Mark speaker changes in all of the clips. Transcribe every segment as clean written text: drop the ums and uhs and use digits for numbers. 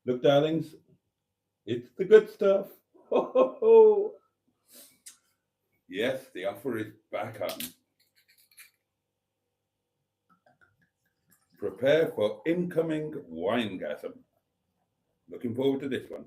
Speaker 1: Look, darlings, it's the good stuff. Ho, ho, ho. Yes, the offer is back on. Prepare for incoming winegasm. Looking forward to this one.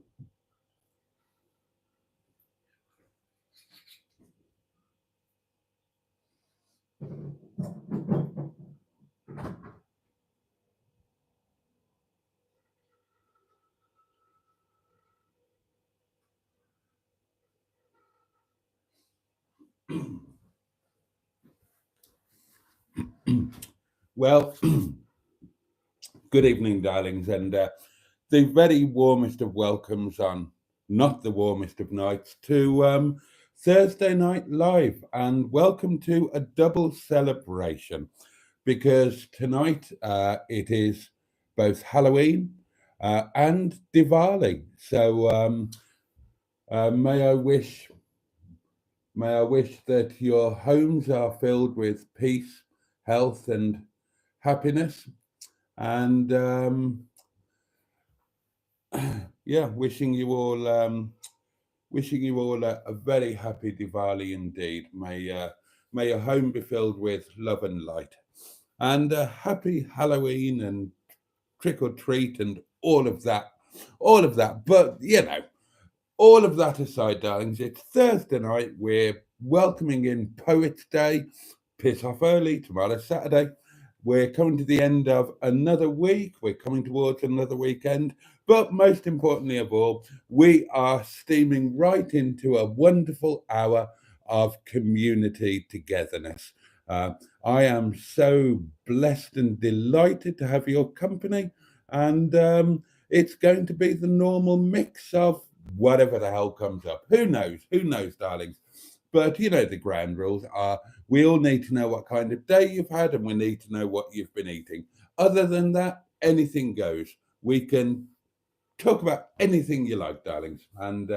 Speaker 1: Well, good evening, darlings, and the very warmest of welcomes on not the warmest of nights to Thursday Night Live, and welcome to a double celebration because tonight it is both Halloween and Diwali. So uh, may I wish may I wish that your homes are filled with peace, health, and happiness, and yeah, wishing you all a very happy Diwali indeed. May your home be filled with love and light, and a happy Halloween and trick or treat and all of that. But all of that aside, darlings, it's Thursday night. We're welcoming in Poets Day. Piss off early. Tomorrow's Saturday. We're coming to the end of another week. We're coming towards another weekend. But most importantly of all, we are steaming right into a wonderful hour of community togetherness. Uh, I am so blessed and delighted to have your company. And it's going to be the normal mix of whatever the hell comes up. Who knows? Who knows, darlings? But you know, the ground rules are we all need to know what kind of day you've had and we need to know what you've been eating. Other than that, anything goes. We can talk about anything you like, darlings. And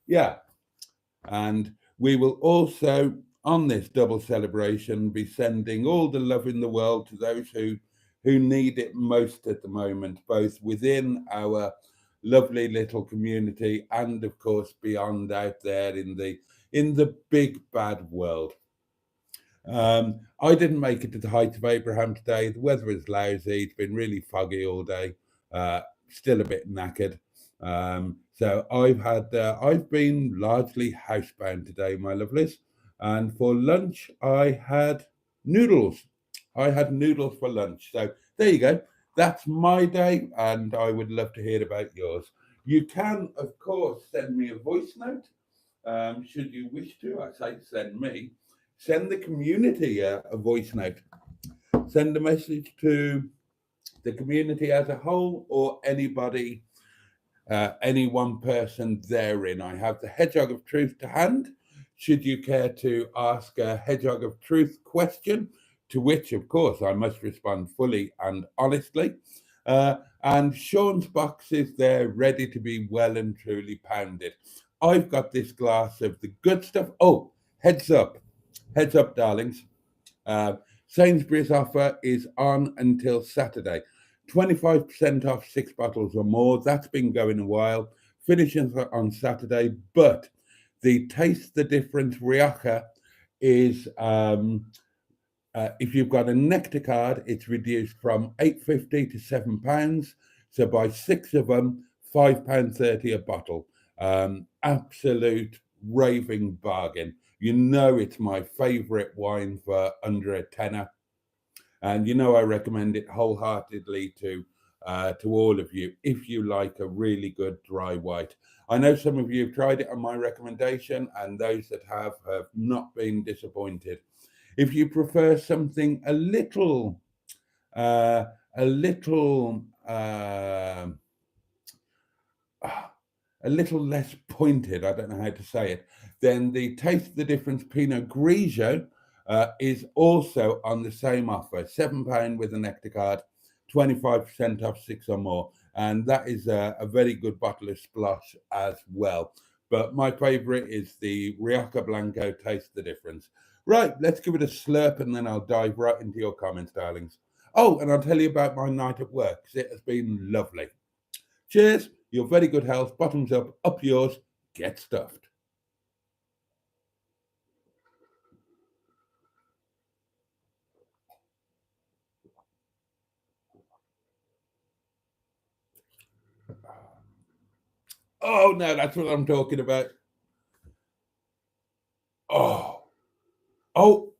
Speaker 1: yeah, and we will also, on this double celebration, be sending all the love in the world to those who need it most at the moment, both within our lovely little community and, of course, beyond out there in the big bad world. I didn't make it to the Heights of Abraham today. The weather was lousy. It's been really foggy all day. Still a bit knackered. So I've been largely housebound today, my lovelies. And for lunch, I had noodles. I had noodles for lunch. So there you go. That's my day, and I would love to hear about yours. You can, of course, send me a voice note should you wish to. I say send me. Send the community a voice note. Send a message to the community as a whole or anybody, any one person therein. I have the Hedgehog of Truth to hand. Should you care to ask a Hedgehog of Truth question, to which, of course, I must respond fully and honestly. And Sean's box is there ready to be well and truly pounded. I've got this glass of the good stuff. Oh, heads up, darlings. Uh, Sainsbury's offer is on until Saturday. 25% off 6 bottles or more. That's been going a while. Finishes on Saturday, but the Taste the Difference Rioja is, if you've got a Nectar card, it's reduced from 8.50 to £7. So buy six of them, £5.30 a bottle. Absolute raving bargain. You know it's my favourite wine for under a tenner, and you know I recommend it wholeheartedly to all of you if you like a really good dry white. I know some of you have tried it on my recommendation, and those that have not been disappointed. If you prefer something uh, a little a little less pointed, I don't know how to say it, then the Taste the Difference Pinot Grigio is also on the same offer, £7 with a Nectar card, 25% off six or more. And that is a very good bottle of Splosh as well. But my favourite is the Rioja Blanco Taste the Difference. Right, let's give it a slurp and then I'll dive right into your comments, darlings. Oh, and I'll tell you about my night at work because it has been lovely. Cheers, your very good health, bottoms up yours, get stuffed. Oh no, that's what I'm talking about. Oh, oh,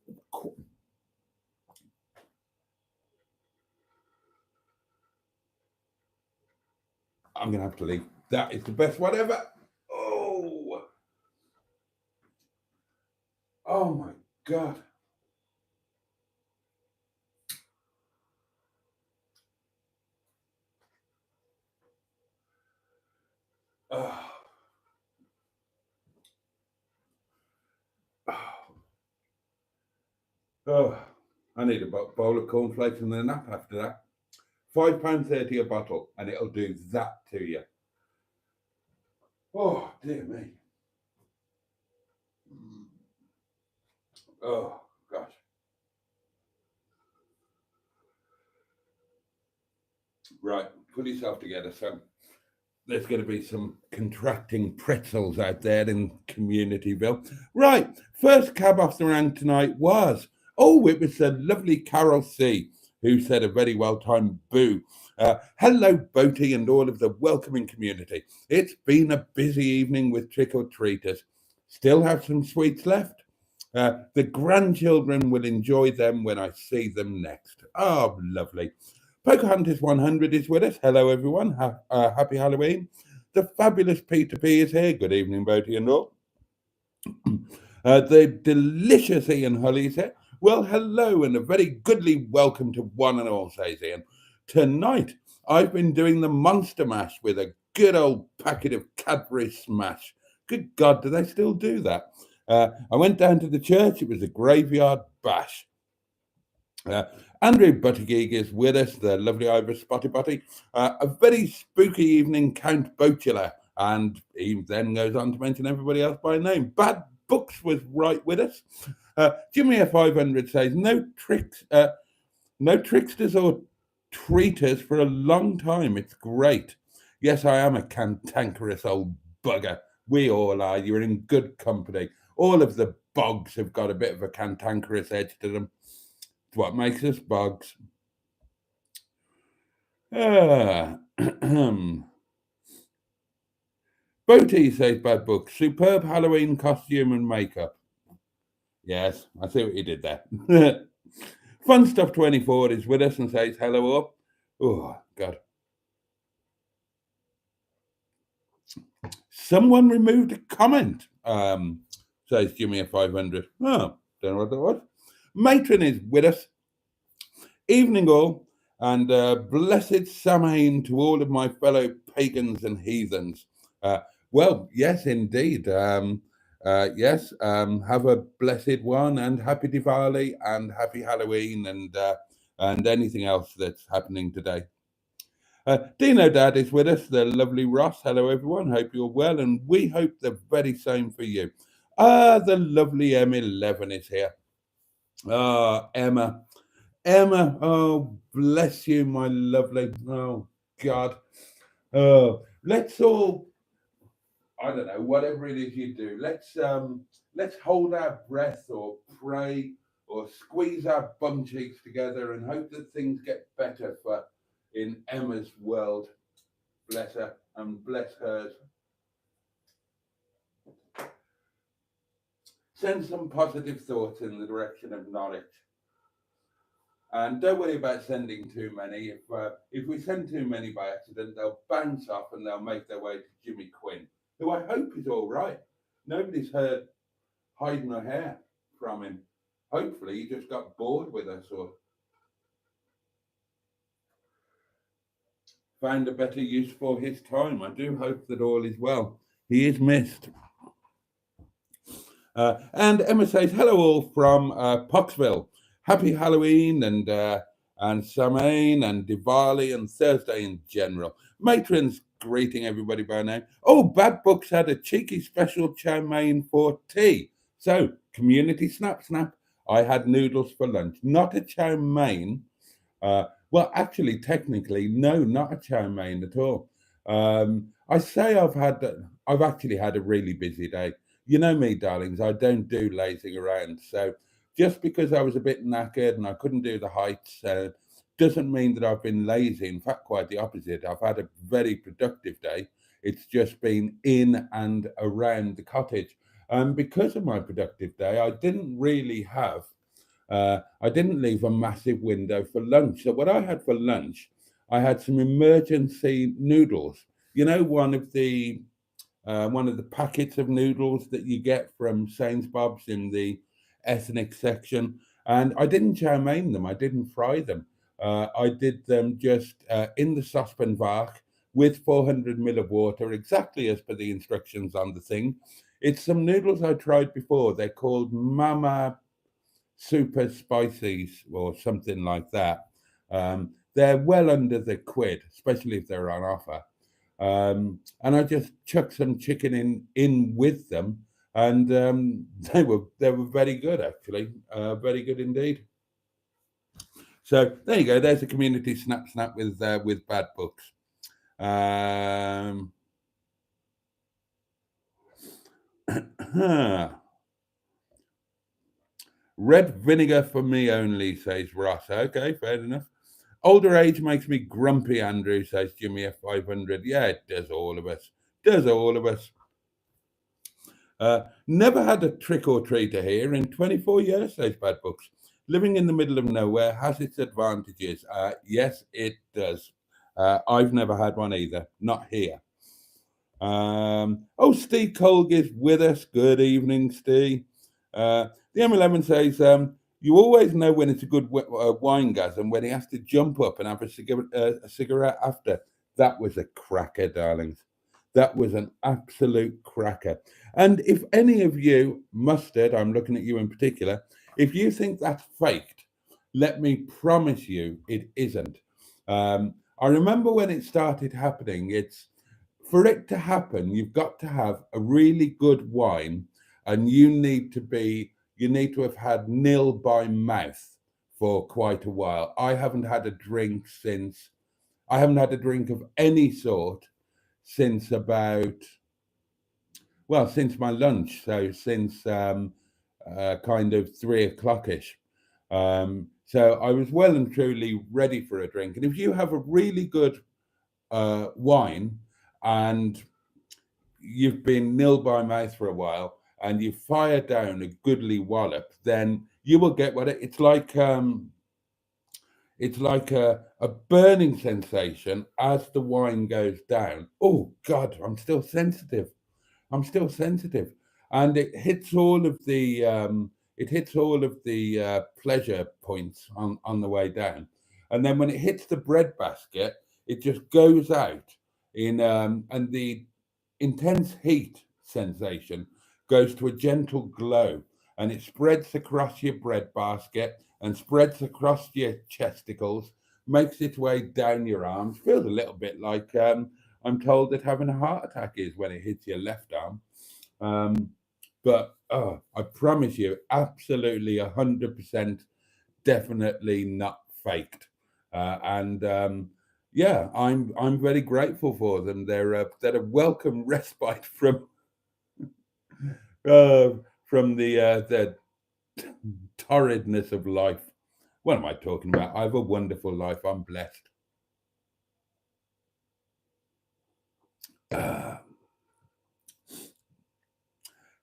Speaker 1: I'm gonna have to leave. That is the best one ever. Oh, oh my god. Oh, oh, oh. I need a bowl of cornflakes and a nap after that. £5.30 a bottle, and it'll do that to you. Oh dear me. Oh gosh. Right, put yourself together. So there's going to be some contracting pretzels out there in Communityville. Right, first cab off the rank tonight was, oh, it was the lovely Carol C, who said a very well timed boo. Hello, Boaty, and all of the welcoming community. It's been a busy evening with trick or treaters. Still have some sweets left. The grandchildren will enjoy them when I see them next. Oh, lovely. Pocahontas 100 is with us. Hello, everyone. Happy Halloween. The fabulous Peter P is here. Good evening, Boaty and all. The delicious Ian Hulley is here. Well, hello, and a very goodly welcome to one and all, says Ian. Tonight, I've been doing the Monster Mash with a good old packet of Cadbury Smash. Good God, do they still do that? I went down to the church. It was a graveyard bash. Andrew Buttigieg is with us, the lovely Irish Spotty Butty. A very spooky evening, Count Botula. And he then goes on to mention everybody else by name. Bad Books was right with us. Jimmy F500 says, no tricksters or treaters for a long time. It's great. Yes, I am a cantankerous old bugger. We all are. You're in good company. All of the bogs have got a bit of a cantankerous edge to them. It's what makes us bogs. Boaty says Bad Book. Superb Halloween costume and makeup. Yes, I see what you did there. Fun Stuff 24 is with us and says hello all. Oh, God. Someone removed a comment, says Jimmy a 500. Oh, don't know what that was. Matron is with us. Evening all, and blessed Samhain to all of my fellow pagans and heathens. Well, yes, indeed. Yes, have a blessed one, and happy Diwali, and happy Halloween, and anything else that's happening today. Dino Dad is with us, the lovely Ross. Hello, everyone. Hope you're well, and we hope the very same for you. The lovely M11 is here. Emma. Emma, oh, bless you, my lovely. Oh, God. Oh, let's all, I don't know, whatever it is you do, let's hold our breath or pray or squeeze our bum cheeks together and hope that things get better for in Emma's world. Bless her and bless hers. Send some positive thoughts in the direction of knowledge. And don't worry about sending too many. If we send too many by accident, they'll bounce off and they'll make their way to Jimmy Quinn, who I hope is all right. Nobody's heard hiding her hair from him. Hopefully, he just got bored with us or found a better use for his time. I do hope that all is well. He is missed. And Emma says, hello all from Poxville. Happy Halloween and Samhain and Diwali and Thursday in general. Matron's greeting everybody by name. Oh, Bad Books had a cheeky special chow mein for tea. So, community snap. I had noodles for lunch, not a chow mein. Well, actually, technically, no, not a chow mein at all. I say I've actually had a really busy day. You know me, darlings, I don't do lazing around. So just because I was a bit knackered and I couldn't do the heights, doesn't mean that I've been lazy. In fact, quite the opposite. I've had a very productive day. It's just been in and around the cottage. Because of my productive day, I didn't leave a massive window for lunch. So what I had for lunch, I had some emergency noodles. You know, one of the packets of noodles that you get from Sainsbury's in the ethnic section. And I didn't chow mein them, I didn't fry them. I did them just in the saucepan wok with 400 ml of water, exactly as per the instructions on the thing. It's some noodles I tried before. They're called Mama Super Spices or something like that. They're well under the quid, especially if they're on offer. And I just chucked some chicken in with them, and they were very good actually, very good indeed. So there you go. There's a community snap with bad books. Um, Red vinegar for me only, says Ross. Okay, fair enough. Older age makes me grumpy, Andrew, says Jimmy F500. Yeah, it does all of us. Does all of us. Never had a trick or treater here in 24 years, says Bad Books. Living in the middle of nowhere has its advantages. Yes, it does. I've never had one either, not here. Steve Colg is with us. Good evening, Steve. The M11 says, you always know when it's a good wine gasm when he has to jump up and have a cigarette after. That was a cracker, darlings. That was an absolute cracker. And if any of you, Mustard, I'm looking at you in particular, if you think that's faked, let me promise you it isn't. I remember when it started happening, for it to happen, you've got to have a really good wine, and you need to have had nil by mouth for quite a while. I haven't had a drink of any sort since since my lunch, so since kind of 3 o'clock-ish. So I was well and truly ready for a drink. And if you have a really good wine and you've been nil by mouth for a while and you fire down a goodly wallop, then you will get it's like a burning sensation as the wine goes down. Oh God, I'm still sensitive, and it hits all of the pleasure points on the way down, and then when it hits the bread basket, it just goes out and the intense heat sensation goes to a gentle glow, and it spreads across your bread basket and spreads across your chesticles, makes its way down your arms. Feels a little bit like I'm told that having a heart attack is when it hits your left arm. Um, but I promise you, absolutely 100% definitely not faked. And Yeah, I'm very grateful for them. They're a welcome respite uh, from the torridness of life. What am I talking about? I have a wonderful life. I'm blessed. Uh,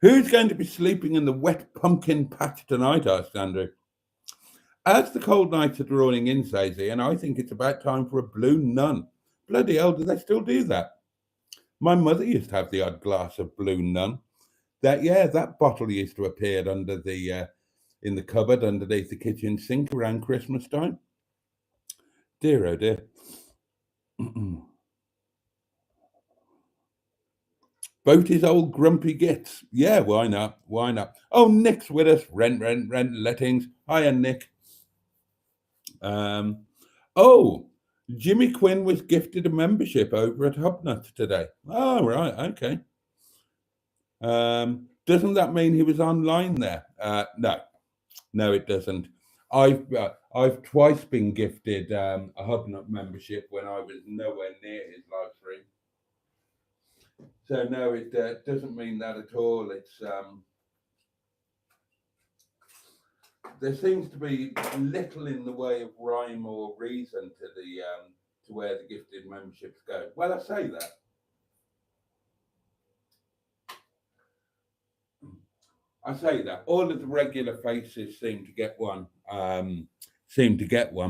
Speaker 1: who's going to be sleeping in the wet pumpkin patch tonight? Asked Andrew. As the cold nights are drawing in, says he, and I think it's about time for a blue nun. Bloody hell, do they still do that? My mother used to have the odd glass of blue nun. That bottle used to appear in the cupboard underneath the kitchen sink around Christmas time. Dear oh dear. Boaty's old grumpy gits. Yeah, why not? Why not? Oh, Nick's with us. Rent lettings. Hiya, Nick. Um, oh, Jimmy Quinn was gifted a membership over at Hubnut today. Oh, right, okay. Doesn't that mean he was online there? No, it doesn't. I've twice been gifted a Hubnut membership when I was nowhere near his live stream. So no, it doesn't mean that at all. It's there seems to be little in the way of rhyme or reason to the to where the gifted memberships go. Well, I say that. I say that all of the regular faces seem to get one,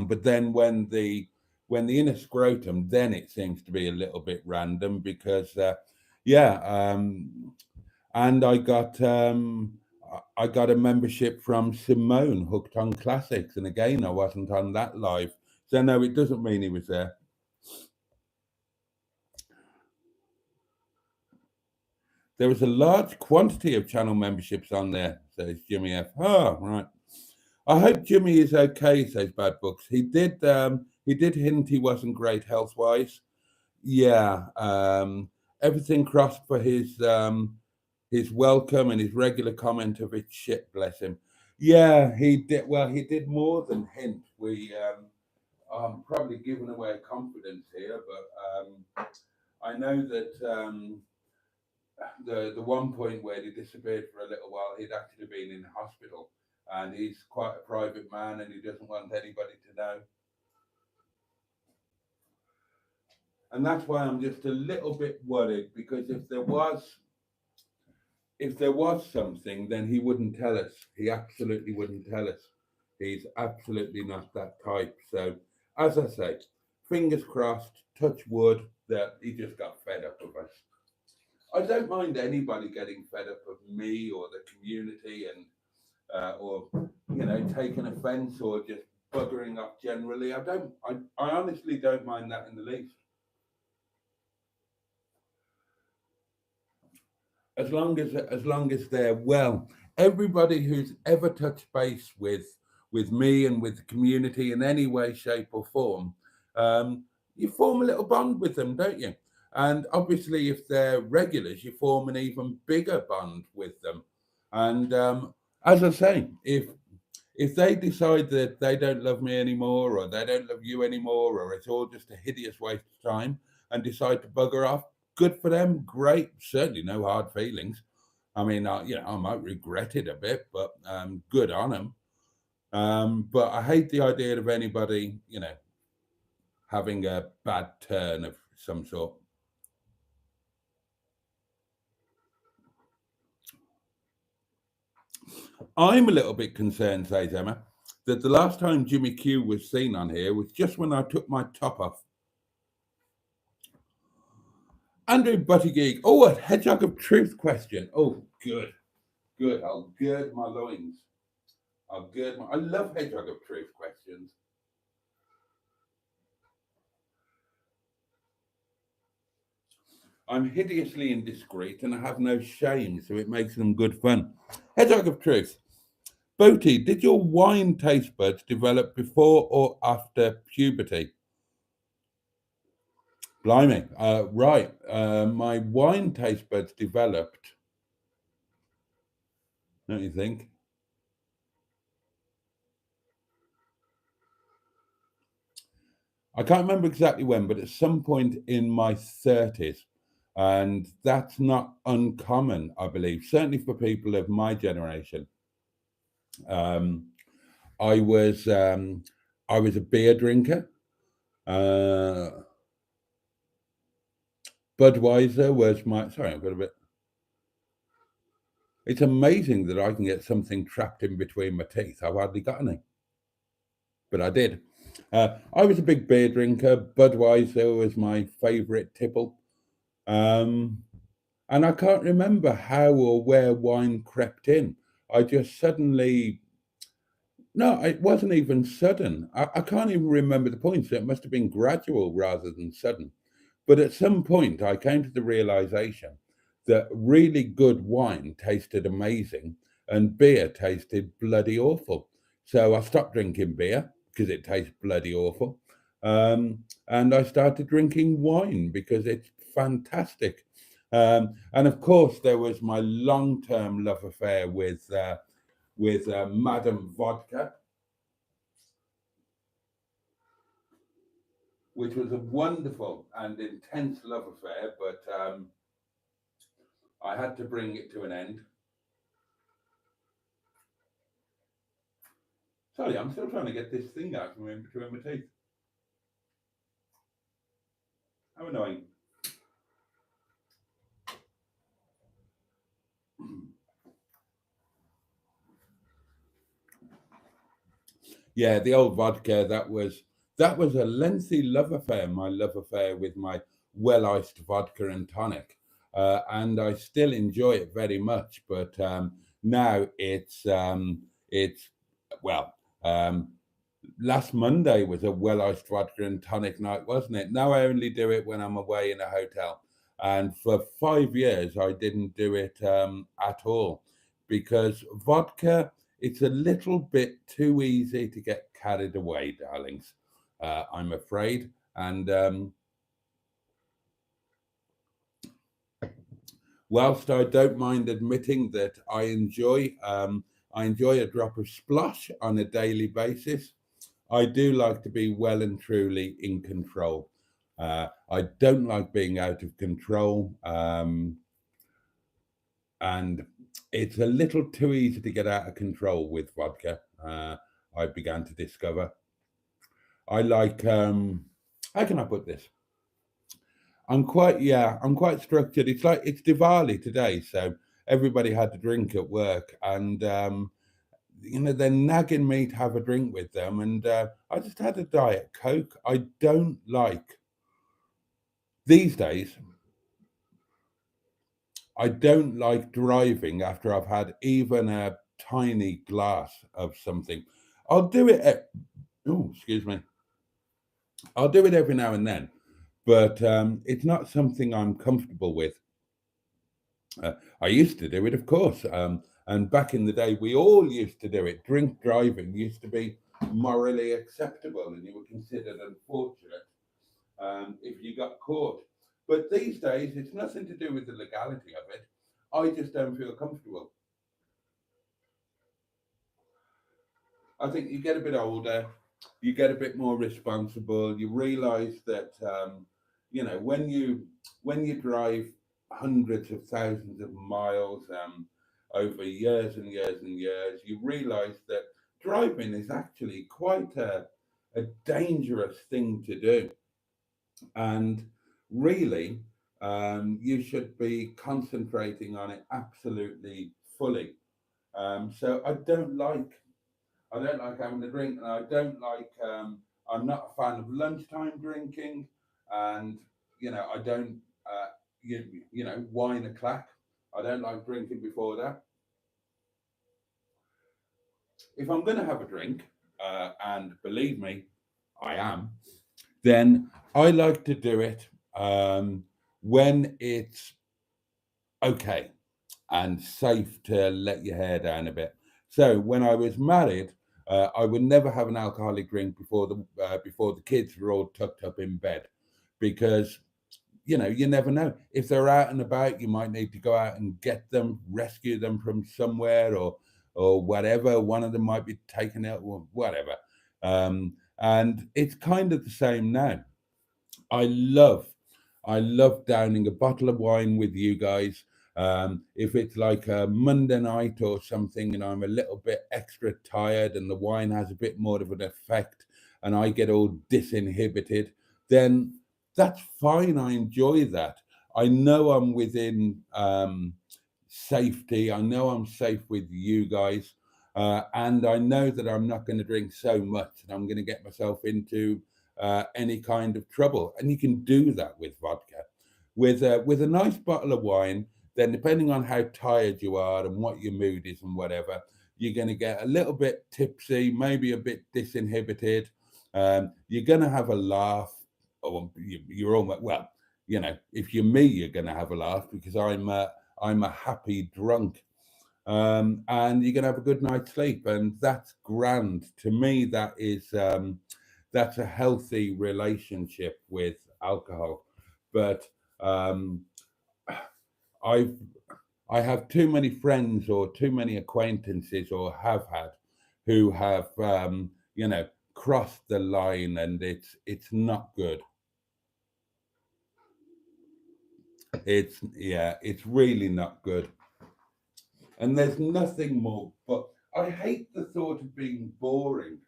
Speaker 1: but then when the inner scrotum, then it seems to be a little bit random because, yeah, and I got a membership from Simone, hooked on classics, and again I wasn't on that live, so no, it doesn't mean he was there. There was a large quantity of channel memberships on there, says Jimmy F. Oh, right. I hope Jimmy is okay, says Bad Books. He did hint he wasn't great health wise. Yeah. Everything crossed for his welcome and his regular comment of it's shit, bless him. Yeah, he did well, he did more than hint. I'm probably giving away confidence here, but I know that the one point where he disappeared for a little while, he'd actually been in hospital, and he's quite a private man, and he doesn't want anybody to know. And that's why I'm just a little bit worried, because if there was something, then he wouldn't tell us. He absolutely wouldn't tell us. He's absolutely not that type. So, as I say, fingers crossed, touch wood, that he just got fed up of us. I don't mind anybody getting fed up of me or the community, and or taking offence or just buggering off generally. I honestly don't mind that in the least. As long as they're well. Everybody who's ever touched base with me and with the community in any way, shape, or form, you form a little bond with them, don't you? And obviously, if they're regulars, you form an even bigger bond with them. And as I say, if they decide that they don't love me anymore, or they don't love you anymore, or it's all just a hideous waste of time, and decide to bugger off, good for them, great. Certainly no hard feelings. I mean, I might regret it a bit, but good on them. But I hate the idea of anybody, having a bad turn of some sort. I'm a little bit concerned, says Emma, that the last time Jimmy Q was seen on here was just when I took my top off. Andrew Buttigieg. Oh, a hedgehog of truth question. Oh, good, good. I'll gird my loins. I love hedgehog of truth questions. I'm hideously indiscreet and I have no shame, so it makes them good fun. Hedgehog of truth. Boaty, did your wine taste buds develop before or after puberty? Blimey. Right. My wine taste buds developed, don't you think? I can't remember exactly when, but at some point in my 30s. And that's not uncommon, I believe, certainly for people of my generation. Um, I was I was a beer drinker. Uh, Budweiser was my. Sorry, I've got a bit. It's amazing that I can get something trapped in between my teeth. I've hardly got any, but I did. I was a big beer drinker. Budweiser was my favourite tipple. Um, and I can't remember how or where wine crept in. I just suddenly, no, it wasn't even sudden. I can't even remember the point, so it must have been gradual rather than sudden. But at some point, I came to the realization that really good wine tasted amazing and beer tasted bloody awful. So I stopped drinking beer because it tastes bloody awful. And I started drinking wine because it's fantastic. And of course, there was my long-term love affair with Madame Vodka, which was a wonderful and intense love affair. But I had to bring it to an end. Sorry, I'm still trying to get this thing out from in between my teeth. How annoying. Yeah, the old vodka, that was a lengthy love affair, my love affair with my well-iced vodka and tonic. And I still enjoy it very much, but now it's well, um, last Monday was a well-iced vodka and tonic night, wasn't it? Now I only do it when I'm away in a hotel. And for 5 years, I didn't do it at all because vodka, it's a little bit too easy to get carried away, darlings. I'm afraid. And whilst I don't mind admitting that I enjoy a drop of splosh on a daily basis. I do like to be well and truly in control. I don't like being out of control, and it's a little too easy to get out of control with vodka. I began to discover. I like. How can I put this? I'm quite structured. It's like it's Diwali today, so everybody had to drink at work, and they're nagging me to have a drink with them, and I just had a diet coke. I don't like these days. I don't like driving after I've had even a tiny glass of something. I'll do it. Oh, excuse me. I'll do it every now and then, but it's not something I'm comfortable with. I used to do it, of course, and back in the day, we all used to do it. Drink driving used to be morally acceptable, and you were considered unfortunate if you got caught. But these days, it's nothing to do with the legality of it. I just don't feel comfortable. I think you get a bit older, you get a bit more responsible. You realise that when you drive hundreds of thousands of miles over years and years and years, you realise that driving is actually quite a dangerous thing to do, and really, you should be concentrating on it absolutely fully. So I don't like having a drink, and I don't like. I'm not a fan of lunchtime drinking, and I don't. Wine a clack. I don't like drinking before that. If I'm going to have a drink, and believe me, I am, then I like to do it when it's okay and safe to let your hair down a bit. So when I was married, I would never have an alcoholic drink before the kids were all tucked up in bed, because you never know if they're out and about. You might need to go out and get them, rescue them from somewhere, or whatever. One of them might be taken out, or whatever. And it's kind of the same now. I love, I love downing a bottle of wine with you guys. If it's like a Monday night or something, and I'm a little bit extra tired, and the wine has a bit more of an effect, and I get all disinhibited, then that's fine. I enjoy that. I know I'm within safety. I know I'm safe with you guys. And I know that I'm not going to drink so much that I'm going to get myself into any kind of trouble. And you can do that with vodka. With a nice bottle of wine, then depending on how tired you are and what your mood is and whatever, you're going to get a little bit tipsy, maybe a bit disinhibited. You're going to have a laugh, or you're almost well. If you're me, you're going to have a laugh because I'm a happy drunk, and you're going to have a good night's sleep, and that's grand. To me, that's a healthy relationship with alcohol. But um, I've I have too many friends or too many acquaintances, or have had, who have crossed the line, and it's not good. It's really not good. And there's nothing more, but I hate the thought of being boring.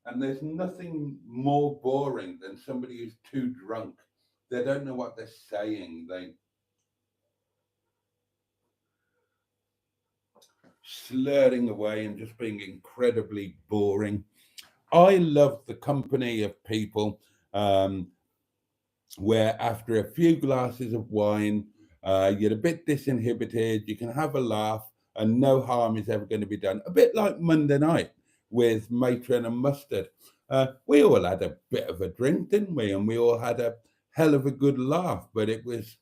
Speaker 1: And there's nothing more boring than somebody who's too drunk. They don't know what they're saying. They slurring away and just being incredibly boring. I love the company of people um, where after a few glasses of wine, you're a bit disinhibited, you can have a laugh, and no harm is ever going to be done. A bit like Monday night with Matron and Mustard. We all had a bit of a drink, didn't we? And we all had a hell of a good laugh, but it was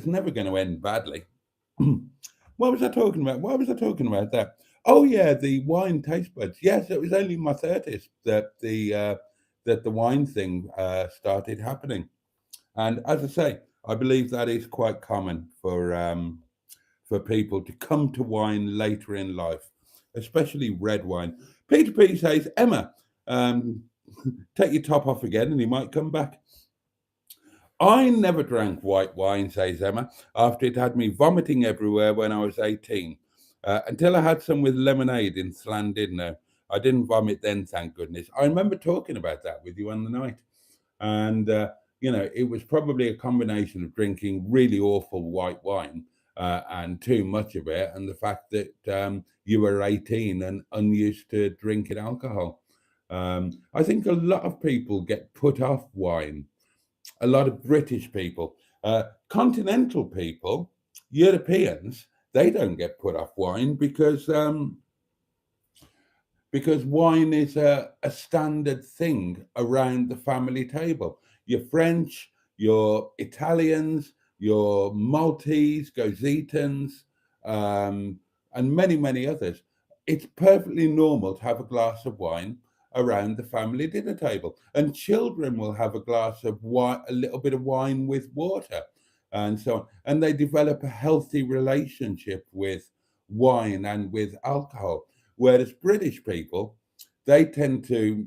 Speaker 1: never going to end badly. What was I talking about? What was I talking about there? Oh yeah, the wine taste buds. Yes, it was only in my thirties that the wine thing started happening. And as I say, I believe that is quite common for people to come to wine later in life, especially red wine. Peter P says, Emma, um, take your top off again, and he might come back. I never drank white wine, says Emma, after it had me vomiting everywhere when I was 18, until I had some with lemonade in Llandudno. I didn't vomit then, thank goodness. I remember talking about that with you on the night. And it was probably a combination of drinking really awful white wine and too much of it, and the fact that you were 18 and unused to drinking alcohol. I think a lot of people get put off wine. A lot of British people, continental people, Europeans, they don't get put off wine because wine is a standard thing around the family table. Your French, your Italians, your Maltese, Gozitans, um, and many, many others. It's perfectly normal to have a glass of wine around the family dinner table. And children will have a glass of wine, a little bit of wine with water, and so on. And they develop a healthy relationship with wine and with alcohol. Whereas British people, they tend to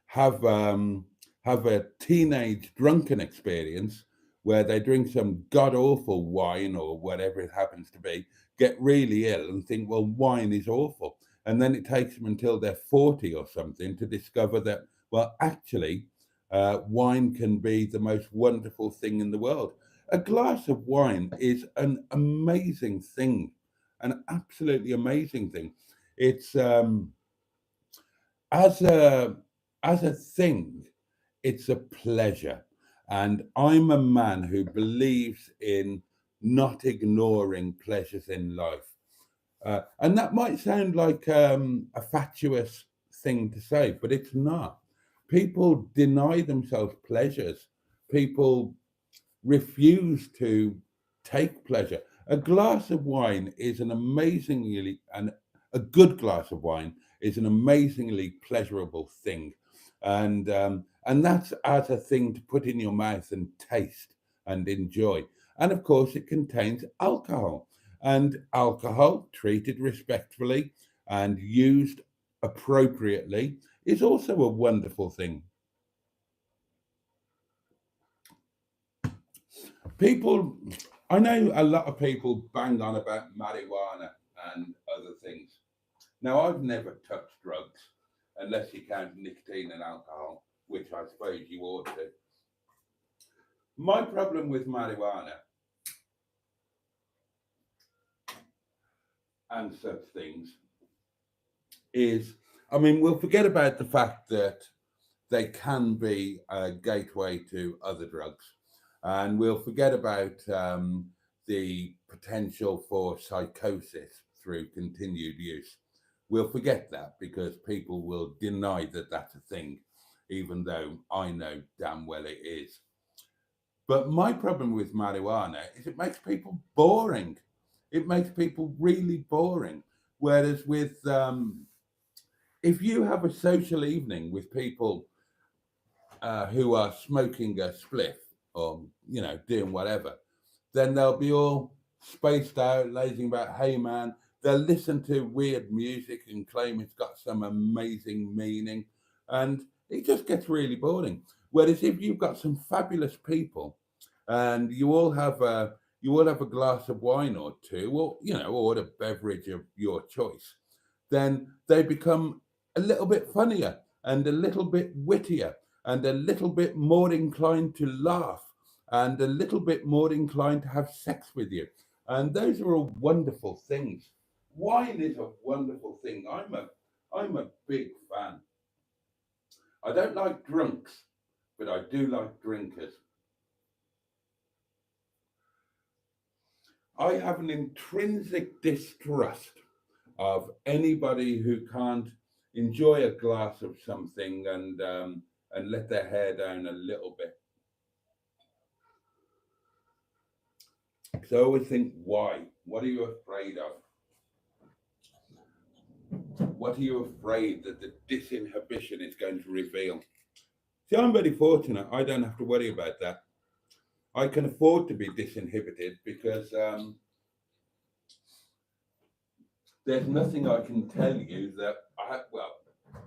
Speaker 1: have um, have a teenage drunken experience where they drink some god awful wine or whatever it happens to be, get really ill and think, well, wine is awful, and then it takes them until they're 40 or something to discover that, well, actually, wine can be the most wonderful thing in the world. A glass of wine is an amazing thing, an absolutely amazing thing. It's as a as a thing, it's a pleasure, and I'm a man who believes in not ignoring pleasures in life. And that might sound like a fatuous thing to say, but it's not. People deny themselves pleasures. People refuse to take pleasure. A glass of wine is an amazingly, and a good glass of wine is an amazingly pleasurable thing, and that's as a thing to put in your mouth and taste and enjoy. And of course, it contains alcohol, and alcohol treated respectfully and used appropriately is also a wonderful thing. People, I know a lot of people bang on about marijuana and other things. Now, I've never touched drugs unless you count nicotine and alcohol, which I suppose you ought to. My problem with marijuana and such things is, I mean, we'll forget about the fact that they can be a gateway to other drugs. And we'll forget about the potential for psychosis through continued use. We'll forget that because people will deny that that's a thing, even though I know damn well it is. But my problem with marijuana is it makes people boring. It makes people really boring. Whereas with if you have a social evening with people who are smoking a spliff or doing whatever, then they'll be all spaced out, lazing about. Hey man, they'll listen to weird music and claim it's got some amazing meaning, and it just gets really boring. Whereas if you've got some fabulous people and you all have a glass of wine or two, or or a beverage of your choice, then they become a little bit funnier and a little bit wittier and a little bit more inclined to laugh and a little bit more inclined to have sex with you. And those are all wonderful things. Wine is a wonderful thing. I'm a big fan. I don't like drunks, but I do like drinkers. I have an intrinsic distrust of anybody who can't enjoy a glass of something and let their hair down a little bit. So I always think, why? What are you afraid of? What are you afraid that the disinhibition is going to reveal? See, I'm very fortunate. I don't have to worry about that. I can afford to be disinhibited because there's nothing I can tell you that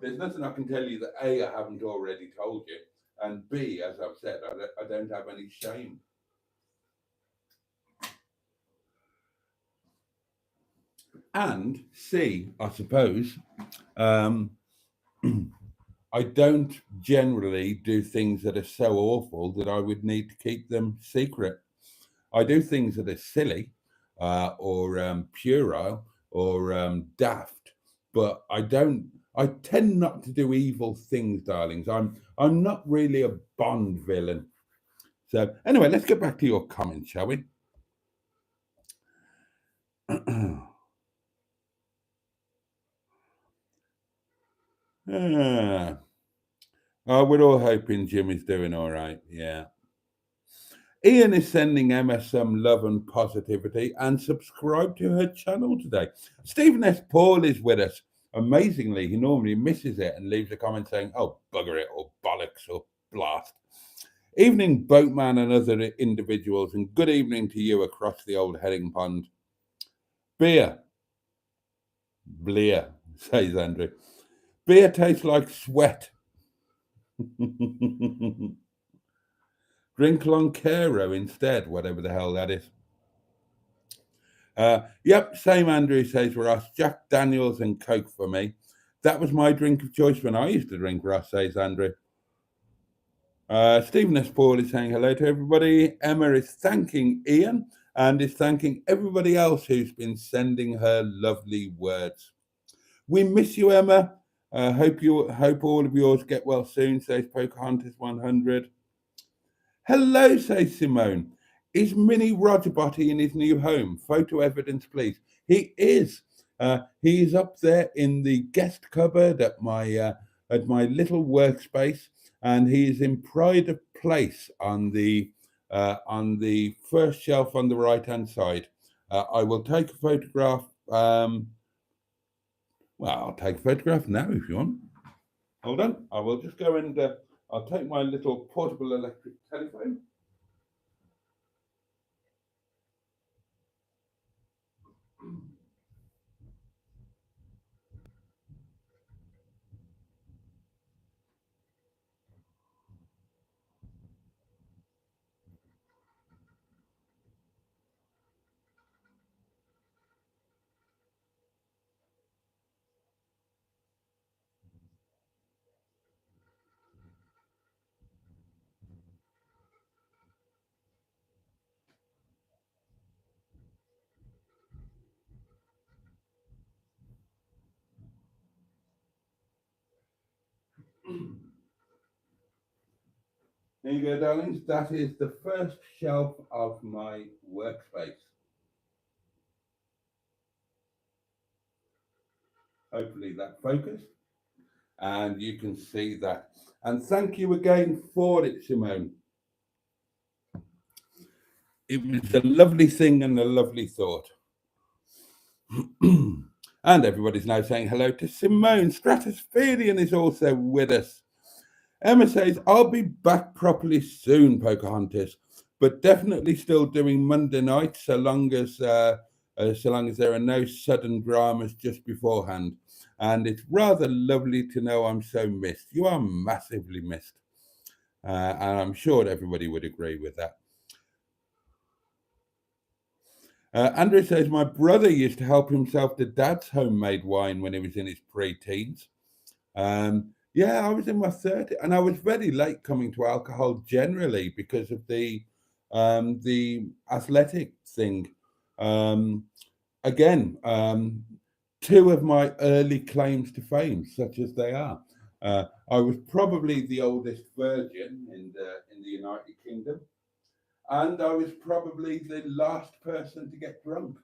Speaker 1: there's nothing I can tell you that A, I haven't already told you, and B, as I've said, I don't have any shame. And C, I suppose, um, I don't generally do things that are so awful that I would need to keep them secret. I do things that are silly or puerile or daft, but I don't. I tend not to do evil things, darlings. I'm not really a Bond villain. So anyway, let's get back to your comments, shall we? Ah, oh, we're all hoping Jimmy's doing all right. Yeah. Ian is sending Emma some love and positivity and subscribe to her channel today. Stephen S. Paul is with us. Amazingly, he normally misses it and leaves a comment saying, oh, bugger it, or bollocks, or blast. Evening, Boatman and other individuals, and good evening to you across the old herring pond. Beer, blear, says Andrew. Beer tastes like sweat. Drink Loncero instead, whatever the hell that is. Yep, same Andrew says Ross. Jack Daniels and Coke for me. That was my drink of choice when I used to drink, Ross, says Andrew. Stephen S. Paul is saying hello to everybody. Emma is thanking Ian and is thanking everybody else who's been sending her lovely words. We miss you, Emma. Hope all of yours get well soon, says Pocahontas 100. Hello, says Simone. Is Mini Roger Boaty in his new home? Photo evidence, please. He is. He is up there in the guest cupboard at my little workspace, and he is in pride of place on the first shelf on the right hand side. I will take a photograph. I'll take a photograph now if you want. Hold on. I will just go and I'll take my little portable electric telephone. There you go, darlings. That is the first shelf of my workspace. Hopefully that focused and you can see that. And thank you again for it, Simone. It was a lovely thing and a lovely thought. And everybody's now saying hello to Simone. Stratospherian is also with us. Emma says, I'll be back properly soon, Pocahontas, but definitely still doing Monday night so long as there are no sudden dramas just beforehand. And it's rather lovely to know I'm so missed. You are massively missed. And I'm sure everybody would agree with that. Andrew says, my brother used to help himself to dad's homemade wine when he was in his pre-teens. Yeah, I was in my 30s, and I was very late coming to alcohol generally because of the athletic thing. Um, again, two of my early claims to fame, such as they are. I was probably the oldest virgin in the United Kingdom, and I was probably the last person to get drunk.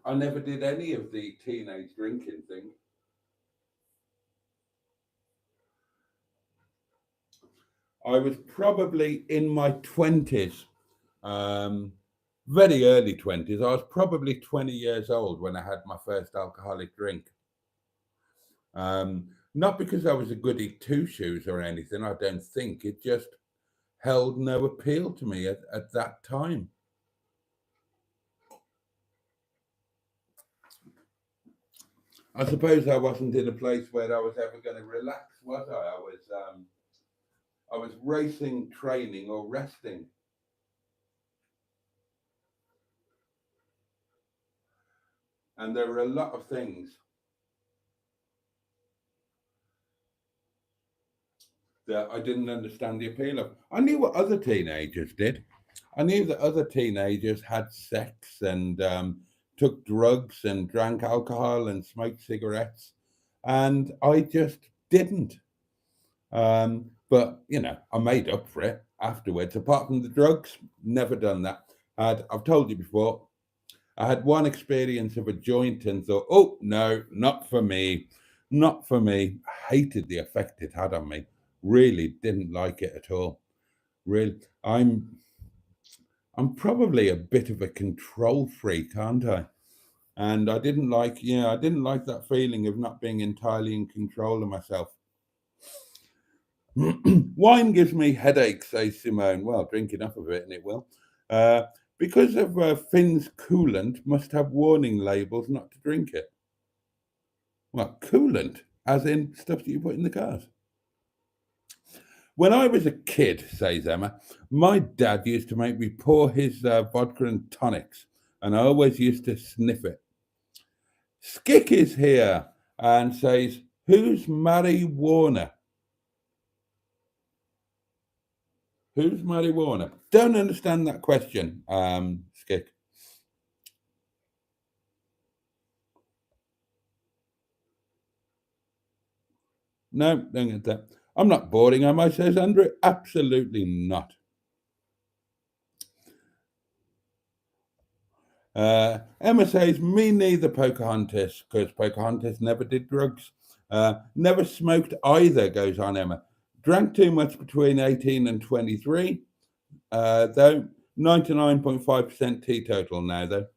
Speaker 1: I never did any of the teenage drinking thing. I was probably in my 20s, um, very early 20s. I was probably 20 years old when I had my first alcoholic drink. Not because I was a goody two shoes or anything, I don't think. It just held no appeal to me at that time. I suppose I wasn't in a place where I was ever going to relax, was I? I was racing, training, or resting. And there were a lot of things that I didn't understand the appeal of. I knew what other teenagers did. I knew that other teenagers had sex and took drugs and drank alcohol and smoked cigarettes, and I just didn't. But I made up for it afterwards. Apart from the drugs, never done that. I've told you before, I had one experience of a joint and thought, oh no, not for me, not for me. Hated the effect it had on me. Really didn't like it at all. Really, I'm probably a bit of a control freak, aren't I? And I didn't like that feeling of not being entirely in control of myself. Wine gives me headaches, says Simone. Well, drink enough of it and it will. Uh, because of Finn's coolant, must have warning labels not to drink it. Well, coolant, as in stuff that you put in the cars. When I was a kid, says Emma, my dad used to make me pour his vodka and tonics, and I always used to sniff it. Skick is here and says, who's Mary Warner? Who's Mary Warner? Don't understand that question, Skick. No, don't get that. I'm not boring, am I, says Andrew. Absolutely not. Emma says, me neither, Pocahontas, because Pocahontas never did drugs. Never smoked either, goes on Emma. Drank too much between 18 and 23, though 99.5% teetotal now, though.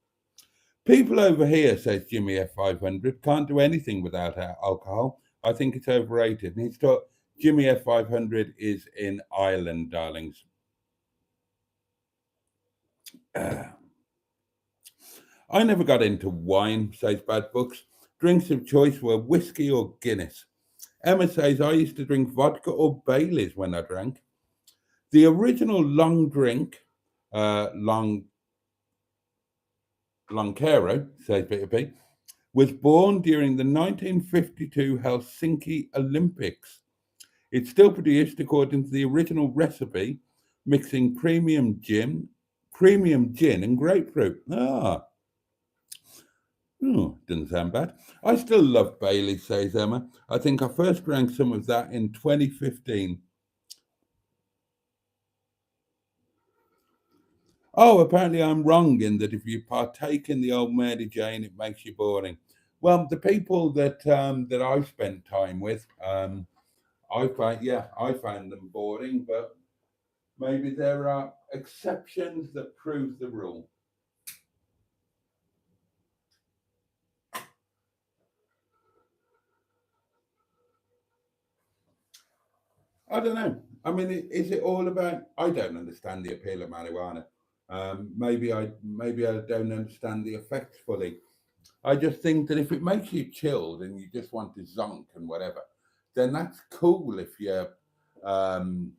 Speaker 1: People over here, says Jimmy F500, can't do anything without alcohol. I think it's overrated. And he's taught Jimmy F500 is in Ireland, darlings. I never got into wine, says Bad Books. Drinks of choice were whiskey or Guinness. Emma says I used to drink vodka or Baileys when I drank. The original long drink, Loncero, says Peter P, was born during the 1952 Helsinki Olympics. It's still produced according to the original recipe, mixing premium gin and grapefruit. Doesn't sound bad. I still love Bailey, says Emma. I think I first drank some of that in 2015. Oh, apparently I'm wrong in that if you partake in the old Mary Jane, it makes you boring. Well, the people that I've spent time with, I found them boring, but maybe there are exceptions that prove the rule. I don't know. I mean, is it all about? I don't understand the appeal of marijuana. Maybe I don't understand the effects fully. I just think that if it makes you chilled and you just want to zonk and whatever, then that's cool if you're um,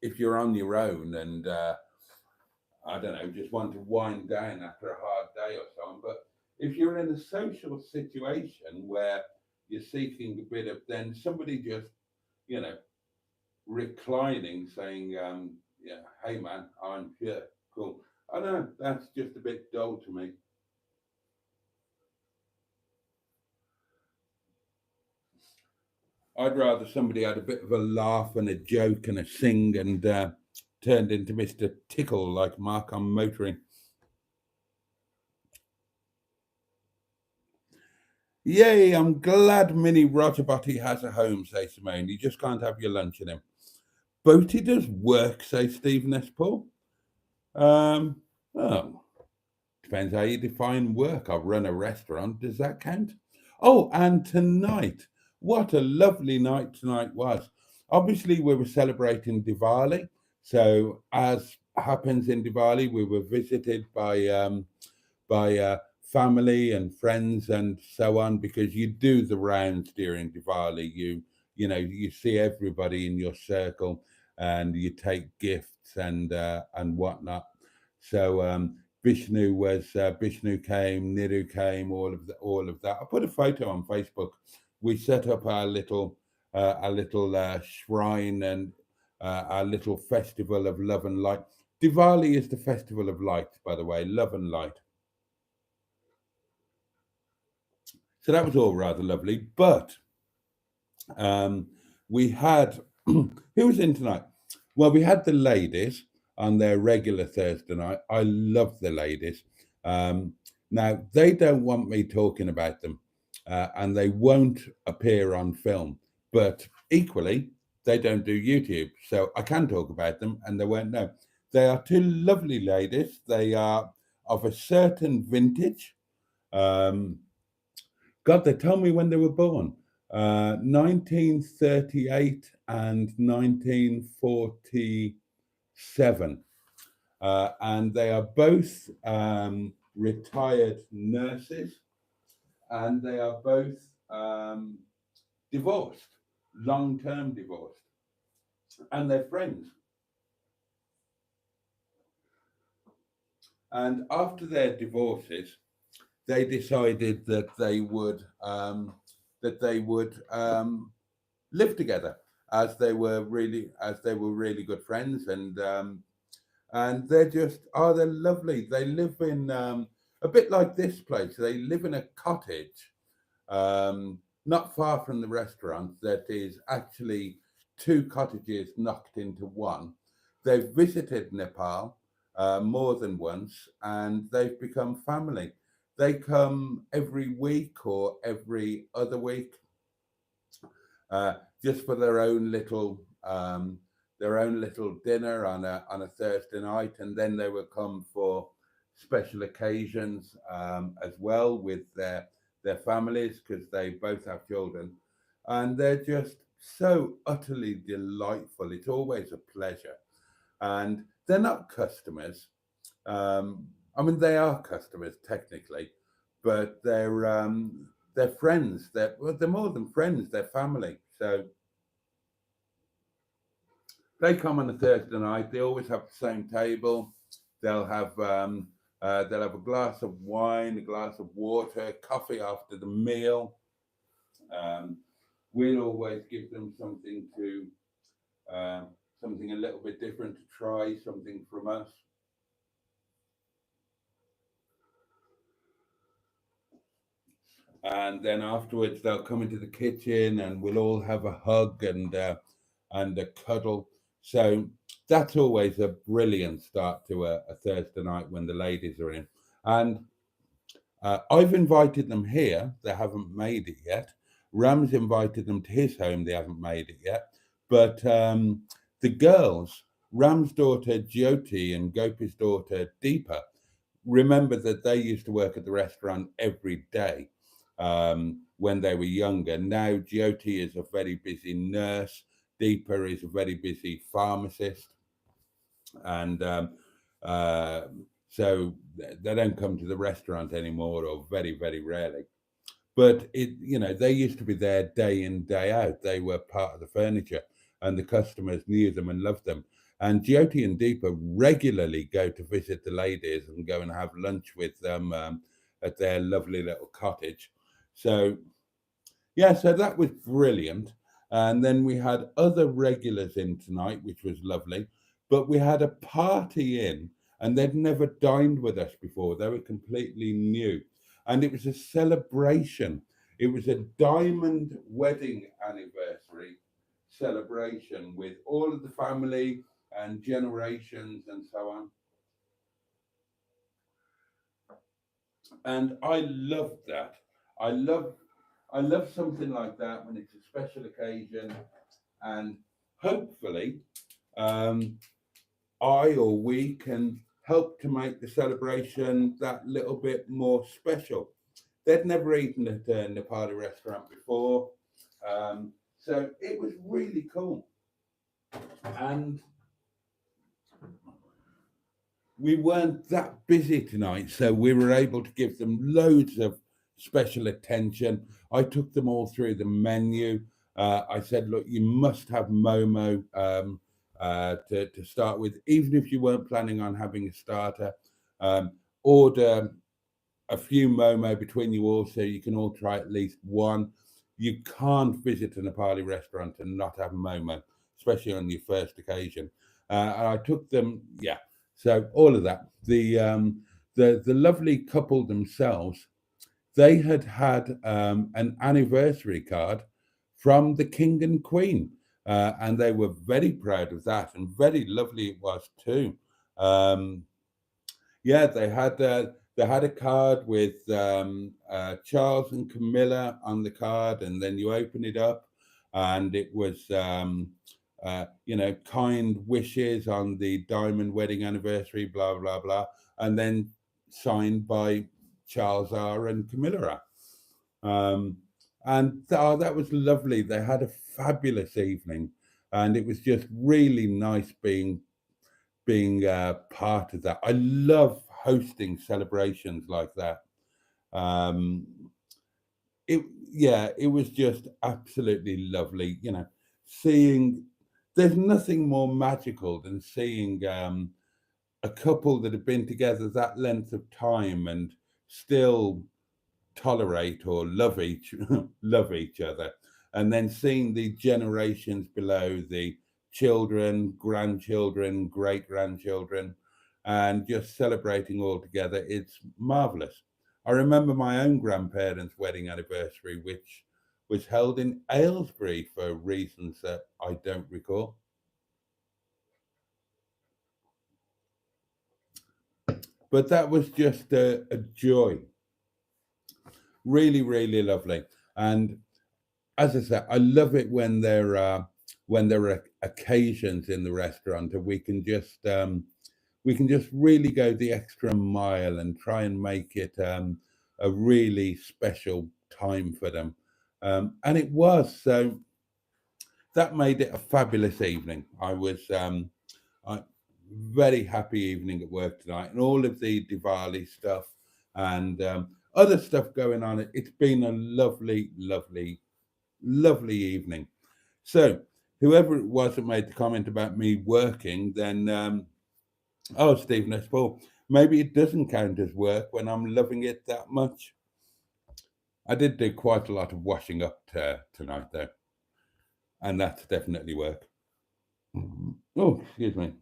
Speaker 1: if you're on your own and I don't know, just want to wind down after a hard day or so on. But if you're in a social situation where you're seeking a bit of, then somebody just, you know, reclining, saying, yeah, hey man, I'm here, cool. I don't know, that's just a bit dull to me. I'd rather somebody had a bit of a laugh and a joke and a sing and turned into Mr. Tickle like Mark on motoring. Yay, I'm glad Mini Roger Boaty has a home, says Simone. You just can't have your lunch in him. Boaty does work, says Stephen S. Paul. Oh, depends how you define work. I run a restaurant. Does that count? Oh, and tonight, what a lovely night tonight was. Obviously, we were celebrating Diwali. So, as happens in Diwali, we were visited by family and friends and so on, because you do the rounds during Diwali. You see everybody in your circle and you take gifts and whatnot. So Vishnu came, Niru came, all of that. I put a photo on Facebook. We set up our little shrine and our little festival of love and light. Diwali is the festival of light, by the way, love and light. So that was all rather lovely. But um, we had who was in tonight? Well, we had the ladies on their regular Thursday night. I love the ladies. Um, Now they don't want me talking about them, and they won't appear on film. But equally, they don't do YouTube, so I can talk about them, and they won't know. They are two lovely ladies. They are of a certain vintage. Um, God, they told me when they were born. 1938 and 1947. And they are both retired nurses, and they are both divorced, long term divorced, and they're friends. And after their divorces, they decided that they would live together, as they were really good friends, and they're lovely. They live in a bit like this place. They live in a cottage not far from the restaurant. That is actually two cottages knocked into one. They've visited Nepal more than once, and they've become family. They come every week or every other week, uh, just for their own little dinner on a Thursday night, and then they will come for special occasions as well with their families, because they both have children, and they're just so utterly delightful. It's always a pleasure, and they're not customers. I mean, they are customers technically, but they're friends. They're more than friends. They're family. So they come on a Thursday night. They always have the same table. They'll have a glass of wine, a glass of water, coffee after the meal. Um, we'll always give them uh, something a little bit different to try, something from us. And then afterwards they'll come into the kitchen and we'll all have a hug and a cuddle. So that's always a brilliant start to a Thursday night when the ladies are in. And I've invited them here. They haven't made it yet. Ram's invited them to his home. They haven't made it yet. But the girls, Ram's daughter Jyoti and Gopi's daughter Deepa, remember that they used to work at the restaurant every day when they were younger. Now Jyoti is a very busy nurse. Deepa is a very busy pharmacist, and uh, so they don't come to the restaurant anymore, or very, very rarely. But they used to be there day in, day out. They were part of the furniture, and the customers knew them and loved them. And Jyoti and Deepa regularly go to visit the ladies and go and have lunch with them at their lovely little cottage. So yeah, so that was brilliant. And then we had other regulars in tonight, which was lovely. But we had a party in, and they'd never dined with us before. They were completely new. And it was a celebration. It was a diamond wedding anniversary celebration with all of the family and generations and so on. And I love that. I love I love something like that when it's a special occasion, and hopefully, um, I or we can help to make the celebration that little bit more special. They'd never eaten at a Nepali restaurant before, so it was really cool. And we weren't that busy tonight, so we were able to give them loads of special attention. I took them all through the menu. I said, look, you must have Momo to start with, even if you weren't planning on having a starter. Order a few Momo between you all so you can all try at least one. You can't visit a Nepali restaurant and not have Momo, especially on your first occasion. And I took them, yeah. So all of that. The lovely couple themselves, they had had an anniversary card from the King and Queen, and they were very proud of that, and very lovely it was too. Um, yeah, they had a card with Charles and Camilla on the card, and then you open it up, and it was kind wishes on the diamond wedding anniversary, blah blah blah, and then signed by Charles R and Camilla R. And that was lovely. They had a fabulous evening, and it was just really nice being part of that. I love hosting celebrations like that. Um, it it was just absolutely lovely. Seeing there's nothing more magical than seeing a couple that have been together that length of time and still tolerate or love each other, and then seeing the generations below, the children, grandchildren, great grandchildren, and just celebrating all together. It's marvelous. I remember my own grandparents' wedding anniversary, which was held in Aylesbury for reasons that I don't recall. But that was just a joy. Really, really lovely. And as I said, I love it when there are occasions in the restaurant and we can just really go the extra mile and try and make it a really special time for them. And it was so that made it a fabulous evening. I very happy evening at work tonight, and all of the Diwali stuff and other stuff going on. It's been a lovely, lovely, lovely evening. So, whoever it was that made the comment about me working, then, oh, Stephen S. Paul, maybe it doesn't count as work when I'm loving it that much. I did do quite a lot of washing up tonight, though, and that's definitely work. Oh, excuse me.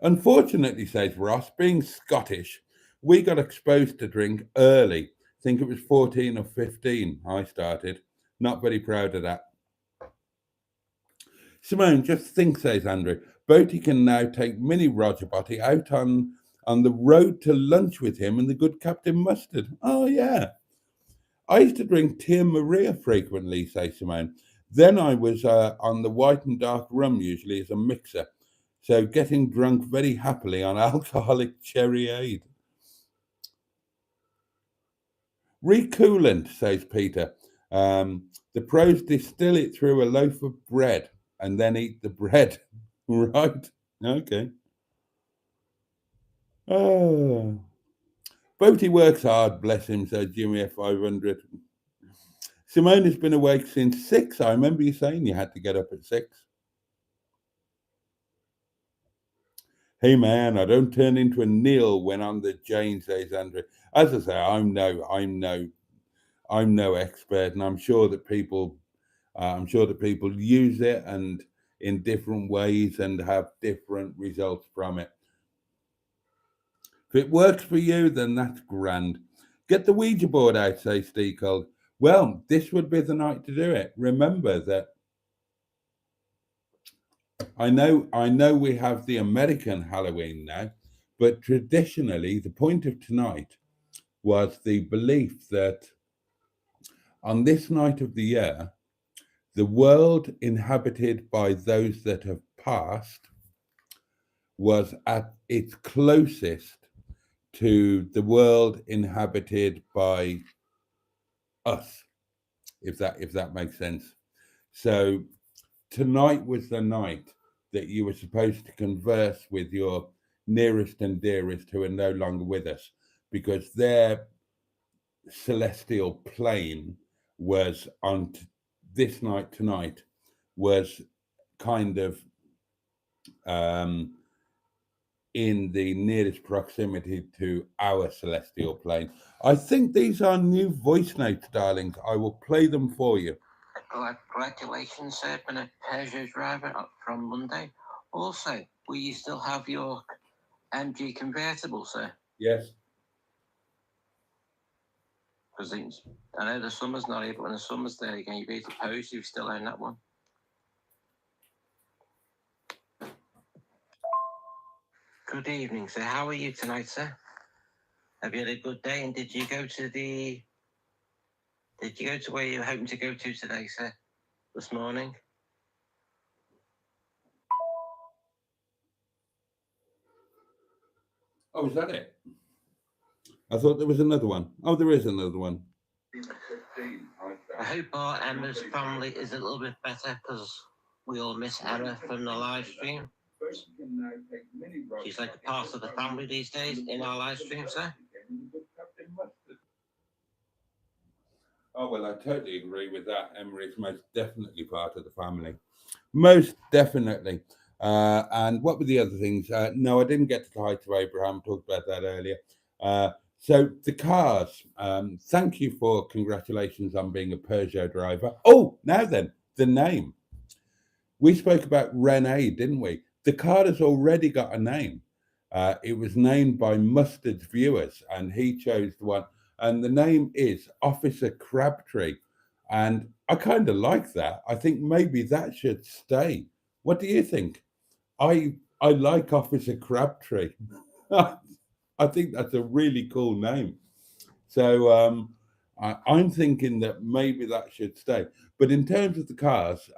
Speaker 1: Unfortunately, says Ross, being Scottish, we got exposed to drink early. Think it was 14 or 15 I started. Not very proud of that. Simone, just think, says Andrew. Boaty can now take Mini Roger Boaty out on the road to lunch with him and the good Captain Mustard. Oh, yeah. I used to drink Tia Maria frequently, says Simone. Then I was on the white and dark rum, usually as a mixer. So getting drunk very happily on alcoholic cherryade. Recoolant, says Peter. The pros distill it through a loaf of bread and then eat the bread. Right. Okay. Oh. Boaty works hard, bless him, said Jimmy F500. Simone has been awake since 6. I remember you saying you had to get up at 6. Hey man, I don't turn into a Neil when I'm the Jane, says Andrew. As I say, I'm no expert, and I'm sure that people use it and in different ways and have different results from it. If it works for you, then that's grand. Get the Ouija board out, says Steve Cold. Well, this would be the night to do it. Remember that I know we have the American Halloween now, but traditionally the point of tonight was the belief that on this night of the year, the world inhabited by those that have passed was at its closest to the world inhabited by us, if that makes sense. So tonight was the night that you were supposed to converse with your nearest and dearest who are no longer with us, because their celestial plane was this night tonight was kind of um, in the nearest proximity to our celestial plane. I think these are new voice notes, darlings. I will play them for you.
Speaker 2: Congratulations, sir, been a Peugeot driver from Monday. Also, will you still have your MG convertible, sir?
Speaker 1: Yes.
Speaker 2: Because I know the summer's not here, but when the summer's there again, you'll be able to pose. You still own that one. Good evening, sir. How are you tonight, sir? Have you had a good day? And did you go to where you were hoping to go to today, sir? This morning?
Speaker 1: Oh, is that it? I thought there was another one. Oh, there is another one.
Speaker 2: I hope our Emma's family is a little bit better because we all miss Emma from the live stream. She's like a part of the family these days in our live stream, sir.
Speaker 1: Oh, well, I totally agree with that. Emma is most definitely part of the family. Most definitely. And what were the other things? No, I didn't get to the height of Abraham. Talked about that earlier. So the cars. Thank you for congratulations on being a Peugeot driver. Oh, now then, the name. We spoke about Renee, didn't we? The car has already got a name. It was named by Mustard's viewers, and he chose the one. And the name is Officer Crabtree. And I kind of like that. I think maybe that should stay. What do you think? I like Officer Crabtree. I think that's a really cool name. So I'm thinking that maybe that should stay. But in terms of the cars,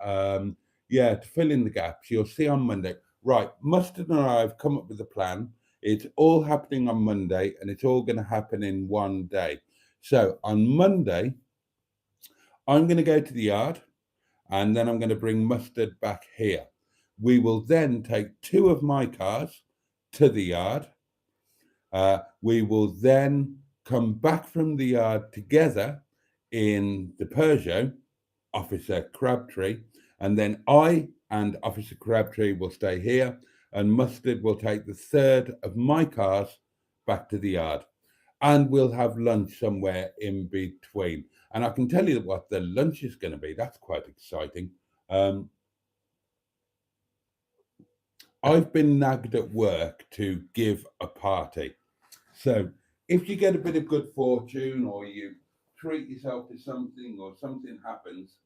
Speaker 1: yeah, to fill in the gaps, you'll see on Monday. Right, Mustard and I have come up with a plan. It's all happening on Monday, and it's all going to happen in one day. So on Monday, I'm going to go to the yard, and then I'm going to bring Mustard back here. We will then take two of my cars to the yard. We will then come back from the yard together in the Peugeot, Officer Crabtree, and then I and Officer Crabtree will stay here, and Mustard will take the third of my cars back to the yard. And we'll have lunch somewhere in between. And I can tell you what the lunch is going to be. That's quite exciting. I've been nagged at work to give a party. So if you get a bit of good fortune or you treat yourself to something or something happens,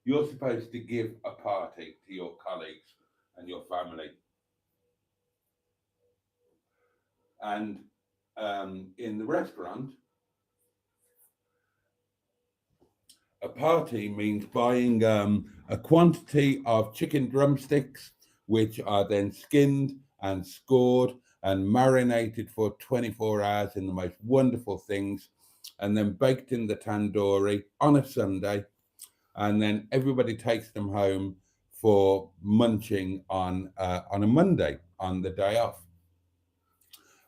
Speaker 1: you're supposed to give a party to your colleagues and your family. And in the restaurant, a party means buying a quantity of chicken drumsticks, which are then skinned and scored and marinated for 24 hours in the most wonderful things, and then baked in the tandoori on a Sunday. And then everybody takes them home for munching on a Monday, on the day off.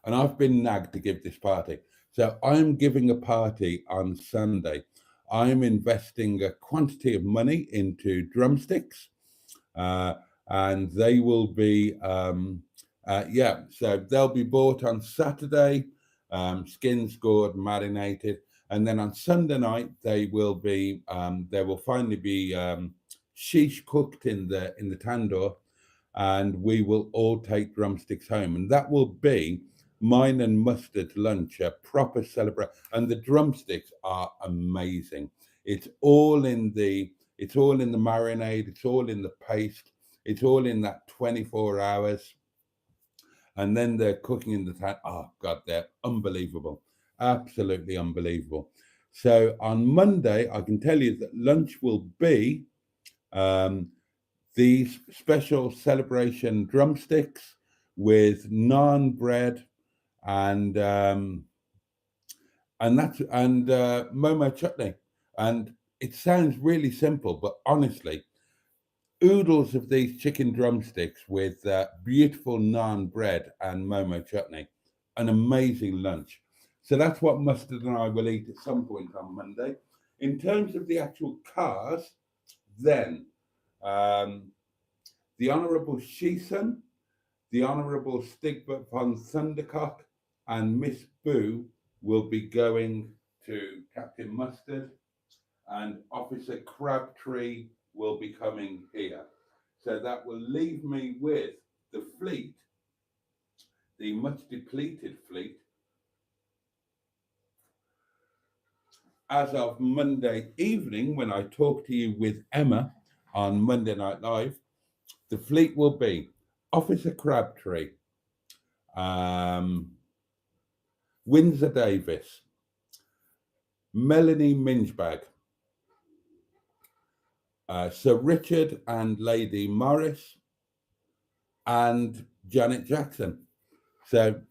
Speaker 1: And I've been nagged to give this party. So I'm giving a party on Sunday. I'm investing a quantity of money into drumsticks, and they will be Yeah, so they'll be bought on Saturday, skin scored, marinated, and then on Sunday night they will finally be shish cooked in the tandoor, and we will all take drumsticks home, and that will be mine and mustard lunch, a proper celebration. And the drumsticks are amazing. It's all in the marinade. It's all in the paste. It's all in that 24 hours, and then they're cooking in the tan. Oh God, they're unbelievable, absolutely unbelievable. So on Monday, I can tell you that lunch will be um, these special celebration drumsticks with naan bread and momo chutney. And it sounds really simple, but honestly, oodles of these chicken drumsticks with beautiful naan bread and momo chutney, an amazing lunch. So that's what Mustard and I will eat at some point on Monday. In terms of the actual cars, then um, the Honourable Sheeson, the Honourable Stigbert von Thundercock, and Miss Boo will be going to Captain Mustard, and Officer Crabtree will be coming here. So that will leave me with the fleet, the much depleted fleet, as of Monday evening when I talk to you with Emma on Monday Night Live. The fleet will be Officer Crabtree, um, Windsor Davis, Melanie Mingebag, Sir Richard and Lady Morris, and Janet Jackson. So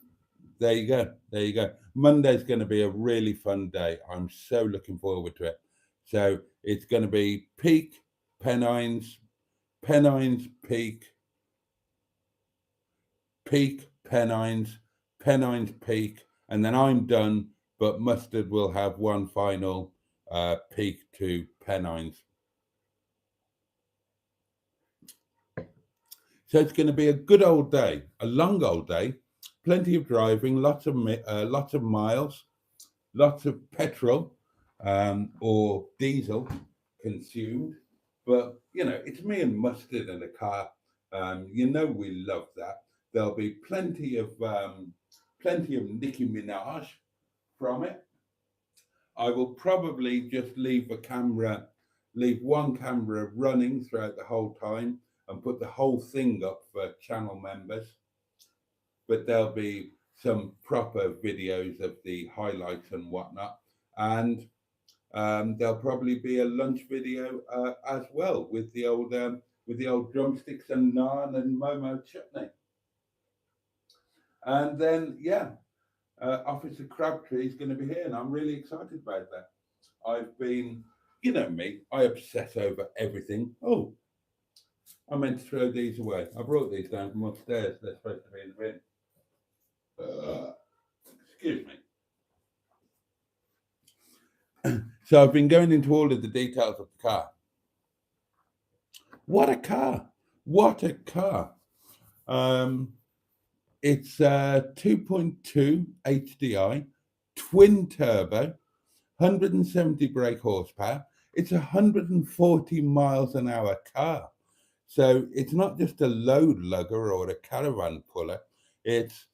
Speaker 1: there you go. There you go. Monday's going to be a really fun day. I'm so looking forward to it. So it's going to be peak Pennines, Pennines peak, peak Pennines, Pennines peak, and then I'm done. But Mustard will have one final peak to Pennines. So it's going to be a good old day, a long old day, plenty of driving, lots of miles, lots of petrol or diesel consumed. But you know, it's me and Mustard in a car. You know, we love that. There'll be plenty of Nicki Minaj from it. I will probably just leave one camera running throughout the whole time and put the whole thing up for channel members. But there'll be some proper videos of the highlights and whatnot. And there'll probably be a lunch video as well with the old drumsticks and naan and momo chutney. And then Officer Crabtree is going to be here, and I'm really excited about that. I've been, you know me, I obsess over everything. Oh, I meant to throw these away. I brought these down from upstairs. They're supposed to be in the bin. Excuse me. So I've been going into all of the details of the car. What a car! What a car! It's 2.2 HDI, twin turbo, 170 brake horsepower. It's 140 miles an hour car. So it's not just a load lugger or a caravan puller. It's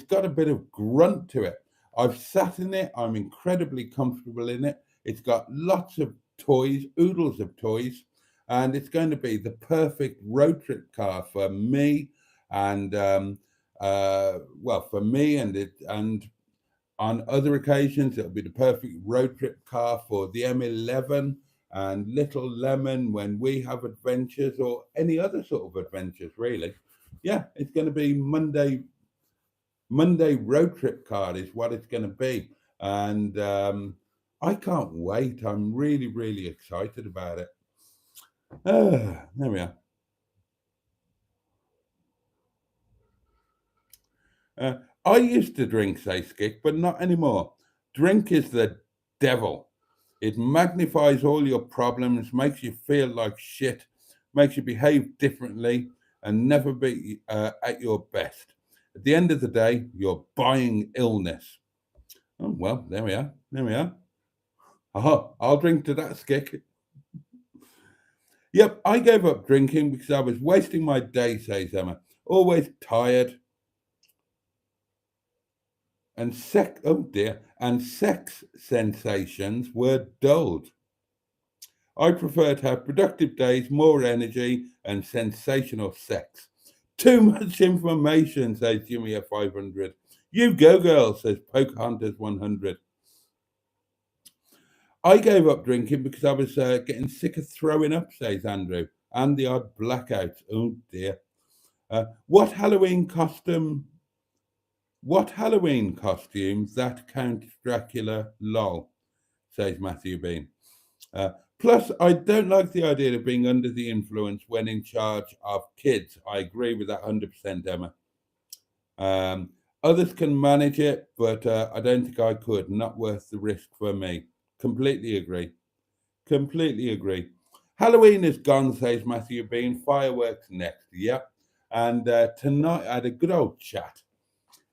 Speaker 1: got a bit of grunt to it. I've sat in it. I'm incredibly comfortable in it. It's got lots of toys, oodles of toys, and it's going to be the perfect road trip car for me and for me and on other occasions it'll be the perfect road trip car for the M11 and Little Lemon when we have adventures or any other sort of adventures, really. Yeah, it's going to be Monday road trip car is what it's going to be. And I can't wait. I'm really, really excited about it. There we are. I used to drink, say Skick, but not anymore. Drink is the devil. It magnifies all your problems, makes you feel like shit, makes you behave differently, and never be at your best. At the end of the day, you're buying illness. Oh, well, there we are. There we are. I'll drink to that, Skick. Yep, I gave up drinking because I was wasting my day, says Emma. Always tired and sex sensations were dulled. I prefer to have productive days, more energy, and sensational sex. Too much information, says Jimmy at 500. You go, girl, says Pocahontas 100. I gave up drinking because I was getting sick of throwing up, says Andrew, and the odd blackout. Oh dear. What Halloween costume? What Halloween costumes that Count Dracula? Lol, says Matthew Bean. Plus, I don't like the idea of being under the influence when in charge of kids. I agree with that 100%, Emma. Others can manage it, but I don't think I could. Not worth the risk for me. Completely agree. Completely agree. Halloween is gone, says Matthew Bean. Fireworks next. Yep. And tonight I had a good old chat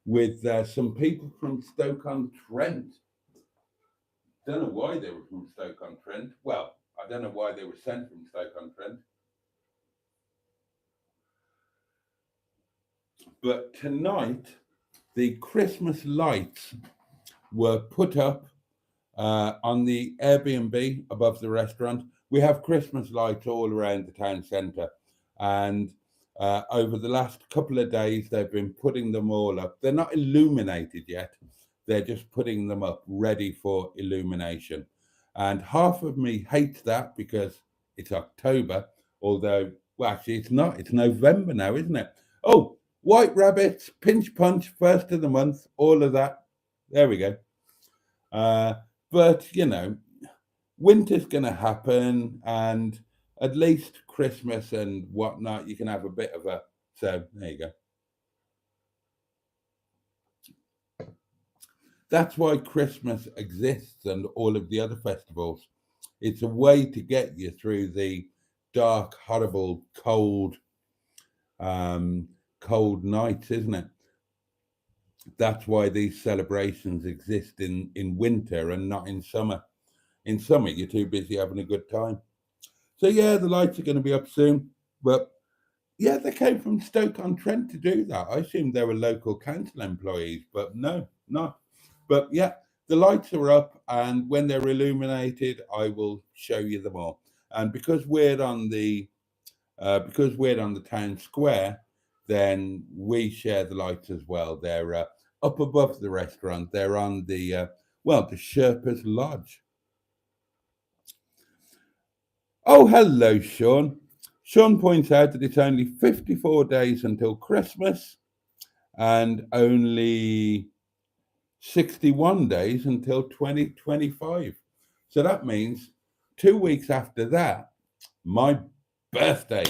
Speaker 1: with some people from Stoke-on-Trent. Don't know why they were from Stoke-on-Trent. Well, I don't know why they were sent from Stoke-on-Trent. But tonight, the Christmas lights were put up on the Airbnb above the restaurant. We have Christmas lights all around the town centre. And over the last couple of days, they've been putting them all up. They're not illuminated yet. They're just putting them up ready for illumination. And half of me hates that because it's October, although, well, actually, it's not. It's November now, isn't it? Oh, white rabbits, pinch punch, first of the month, all of that. There we go. But, you know, winter's going to happen, and at least Christmas and whatnot, you can have a bit of a. So, there you go. That's why Christmas exists and all of the other festivals. It's a way to get you through the dark, horrible, cold nights, isn't it? That's why these celebrations exist in winter and not in summer. In summer, you're too busy having a good time. So yeah, the lights are going to be up soon. But yeah, they came from Stoke-on-Trent to do that. I assumed they were local council employees, but no, not. But yeah, the lights are up, and when they're illuminated, I will show you them all. And because we're on the town square, then we share the lights as well. They're up above the restaurant. They're on the Sherpa's Lodge. Oh, hello, Sean. Sean points out that it's only 54 days until Christmas and only 61 days until 2025. So that means 2 weeks after that, my birthday.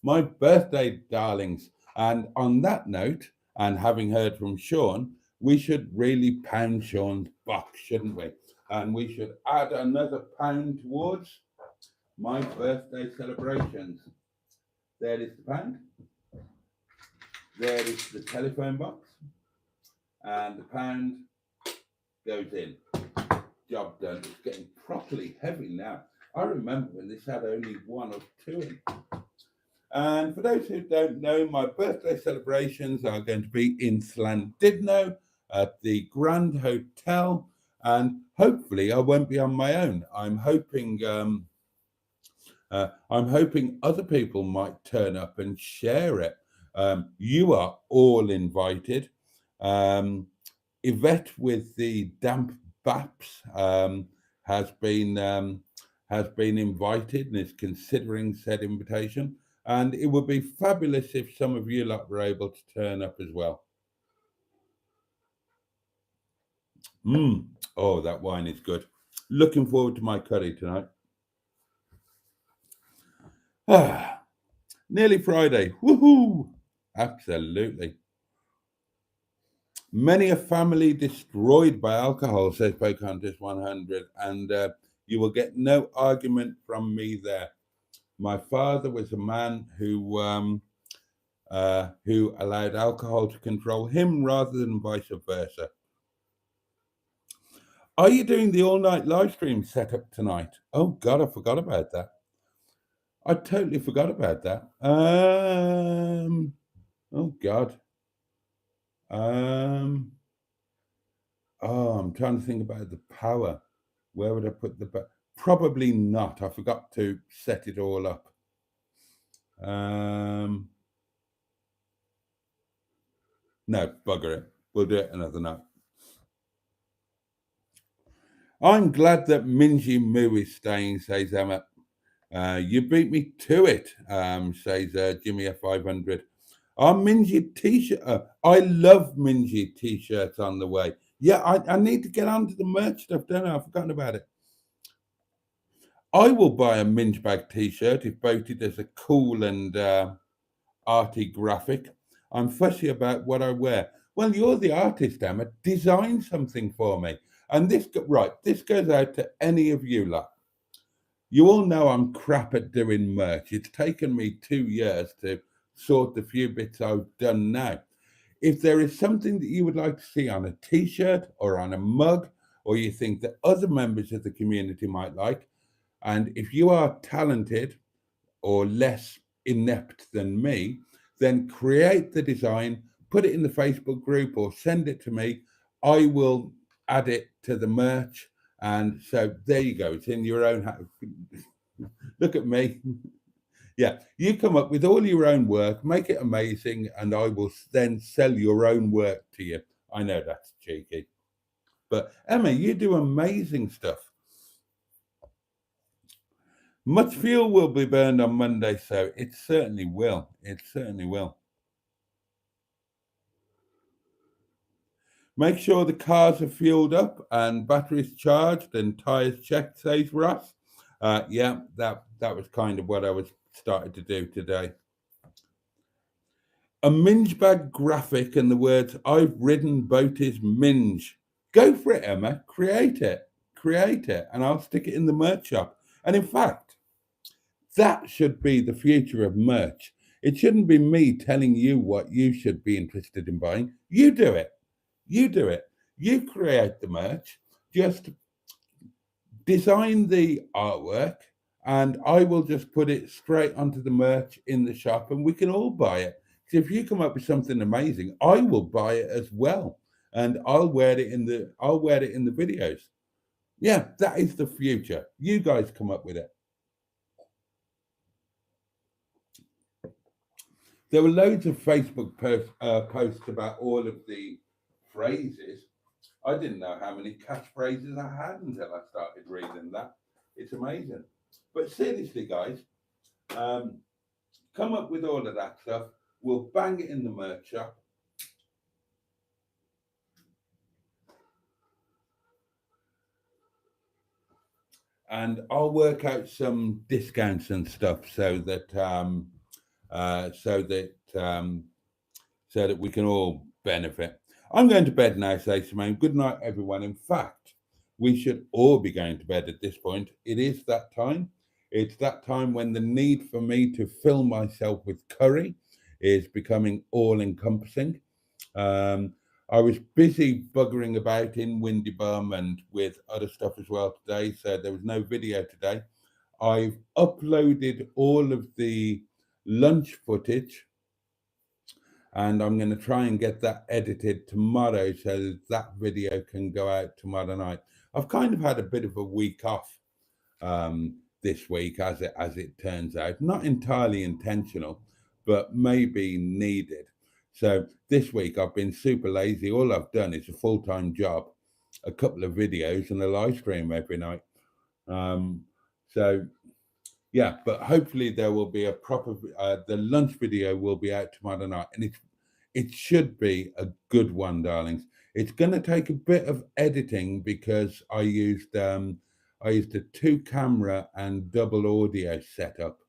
Speaker 1: My birthday, darlings. And on that note, and having heard from Sean, we should really pound Sean's box, shouldn't we? And we should add another pound towards my birthday celebrations. There is the pound. There is the telephone box. And the pound goes in. Job done. It's getting properly heavy now. I remember when this had only one or two in. And for those who don't know, my birthday celebrations are going to be in Llandudno at the Grand Hotel, and hopefully I won't be on my own. I'm hoping other people might turn up and share it. You are all invited. Yvette with the damp baps has been invited and is considering said invitation. And it would be fabulous if some of you lot were able to turn up as well. Oh, that wine is good. Looking forward to my curry tonight. Nearly Friday. Woohoo! Absolutely. Many a family destroyed by alcohol, says Pocahontas 100, and you will get no argument from me there. My father was a man who who allowed alcohol to control him rather than vice versa. Are you doing the all night live stream setup tonight? Oh, God, I forgot about that. I totally forgot about that. Oh, God. I'm trying to think about the power. Where would I put the probably not. I forgot to set it all up. No, bugger it. We'll do it another night. I'm glad that Minji Moo is staying, says Emma. You beat me to it, says Jimmy F500. Our Minji t-shirt. I love Minji t-shirts on the way. Yeah, I need to get onto the merch stuff, don't I? I've forgotten about it. I will buy a Minge Bag t-shirt if Boaty does a cool and arty graphic. I'm fussy about what I wear. Well, you're the artist, Emma. Design something for me. And this goes out to any of you lot. You all know I'm crap at doing merch. It's taken me 2 years to sort the few bits I've done now. If there is something that you would like to see on a t-shirt or on a mug, or you think that other members of the community might like, and if you are talented or less inept than me, then create the design, put it in the Facebook group or send it to me. I will add it to the merch. And so there you go. It's in your own house. Look at me. Yeah, you come up with all your own work, make it amazing, and I will then sell your own work to you. I know that's cheeky. But Emma, you do amazing stuff. Much fuel will be burned on Monday, so it certainly will. It certainly will. Make sure the cars are fueled up and batteries charged and tyres checked, says Ross. Yeah, that was kind of what I was starting to do today. A Minge Bag graphic and the words, I've ridden Boaty's Minge. Go for it, Emma. Create it. And I'll stick it in the merch shop. And in fact, that should be the future of merch. It shouldn't be me telling you what you should be interested in buying. You do it. You create the merch. Just design the artwork, and I will just put it straight onto the merch in the shop, and we can all buy it. So if you come up with something amazing, I will buy it as well, and I'll wear it in the videos. Yeah, that is the future. You guys come up with it. There were loads of Facebook posts about all of the phrases. I didn't know how many catchphrases I had until I started reading that. It's amazing. But seriously, guys, come up with all of that stuff. We'll bang it in the merch shop. And I'll work out some discounts and stuff so that we can all benefit. I'm going to bed now, say Simone. Good night, everyone. In fact, we should all be going to bed at this point. It is that time. It's that time when the need for me to fill myself with curry is becoming all-encompassing. I was busy buggering about in Windy Bum and with other stuff as well today, so there was no video today. I've uploaded all of the lunch footage, and I'm going to try and get that edited tomorrow so that video can go out tomorrow night. I've kind of had a bit of a week off this week, as it turns out. Not entirely intentional, but maybe needed. So this week I've been super lazy. All I've done is a full-time job, a couple of videos, and a live stream every night. So yeah, but hopefully there will be a proper. The lunch video will be out tomorrow night, and it should be a good one, darlings. It's going to take a bit of editing because I used a 2-camera and double audio setup,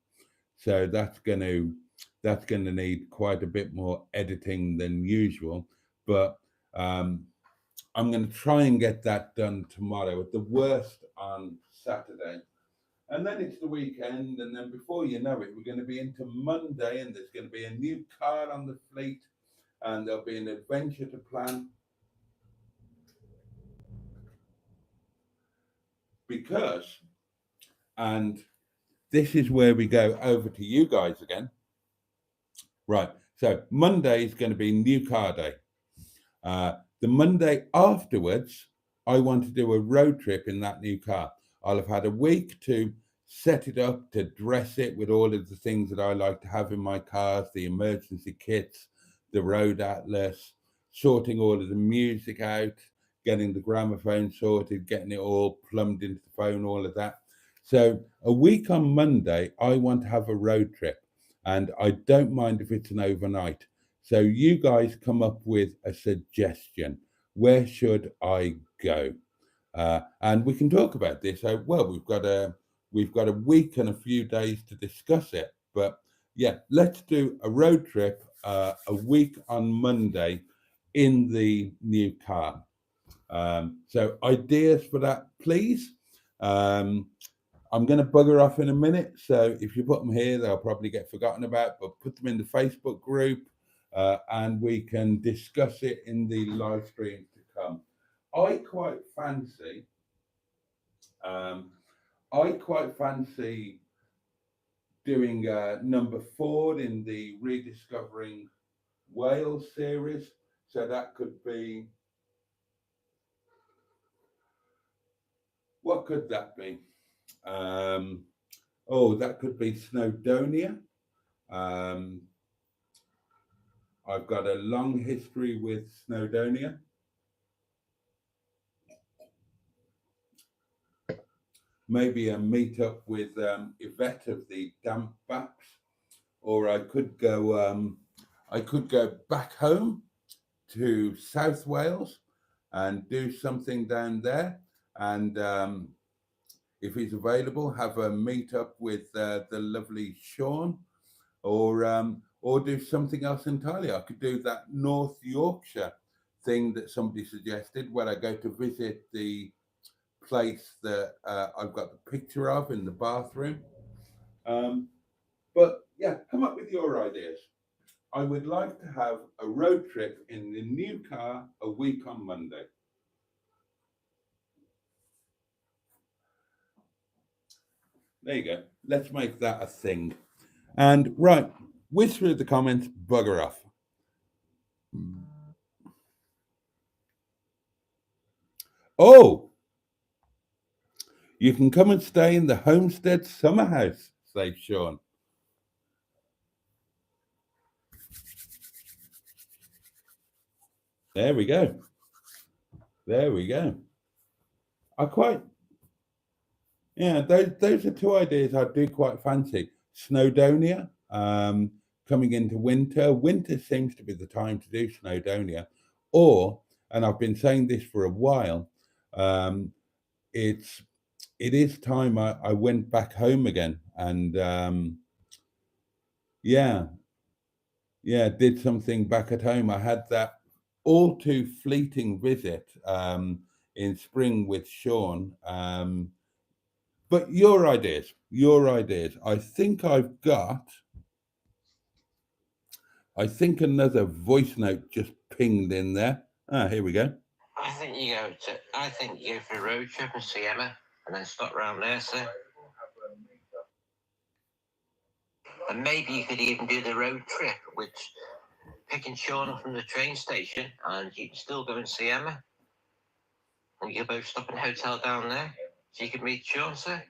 Speaker 1: so that's going to need quite a bit more editing than usual. But I'm going to try and get that done tomorrow. At the worst, on Saturday. And then it's the weekend, and then before you know it, we're going to be into Monday, and there's going to be a new car on the fleet, and there'll be an adventure to plan. Because, and this is where we go over to you guys again. Right, so Monday is going to be new car day. The Monday afterwards, I want to do a road trip in that new car. I'll have had a week to set it up, to dress it with all of the things that I like to have in my cars, the emergency kits, the road atlas, sorting all of the music out, getting the gramophone sorted, getting it all plumbed into the phone, all of that. So a week on Monday, I want to have a road trip, and I don't mind if it's an overnight. So you guys come up with a suggestion. Where should I go? And we can talk about this. Well, we've got a week and a few days to discuss it. But yeah, let's do a road trip a week on Monday in the new car. So ideas for that, please. I'm going to bugger off in a minute. So if you put them here, they'll probably get forgotten about, but put them in the Facebook group and we can discuss it in the live stream to come. I quite fancy doing number 4 in the Rediscovering Wales series. So that could be, what could that be? That could be Snowdonia. I've got a long history with Snowdonia. Maybe a meetup with Yvette of the Damp Baps, or I could go back home to South Wales and do something down there. And if he's available, have a meetup with the lovely Sean, or do something else entirely. I could do that North Yorkshire thing that somebody suggested, where I go to visit the place that I've got the picture of in the bathroom. But yeah, come up with your ideas. I would like to have a road trip in the new car a week on Monday. There you go. Let's make that a thing. And right, whiz through the comments, bugger off. Oh, you can come and stay in the Homestead Summer House, says Sean. There we go. There we go. Those are 2 ideas I do quite fancy. Snowdonia, coming into winter. Winter seems to be the time to do Snowdonia. Or, and I've been saying this for a while, it is time I went back home again and did something back at home. I had that all too fleeting visit in spring with Sean. But your ideas. I think another voice note just pinged in there. Here we go.
Speaker 2: I think you go for a road trip and see Emma, and then stop round there, sir. And maybe you could even do the road trip, which picking Sean up from the train station, and you can still go and see Emma. And you can both stop in a hotel down there, so you can meet Sean, sir.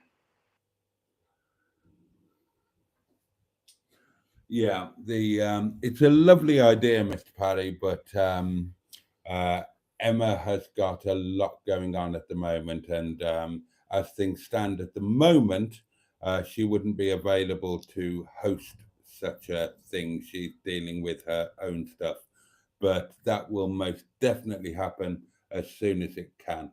Speaker 1: Yeah, it's a lovely idea, Mr. Paddy, but Emma has got a lot going on at the moment, and as things stand at the moment, she wouldn't be available to host such a thing. She's dealing with her own stuff, but that will most definitely happen as soon as it can.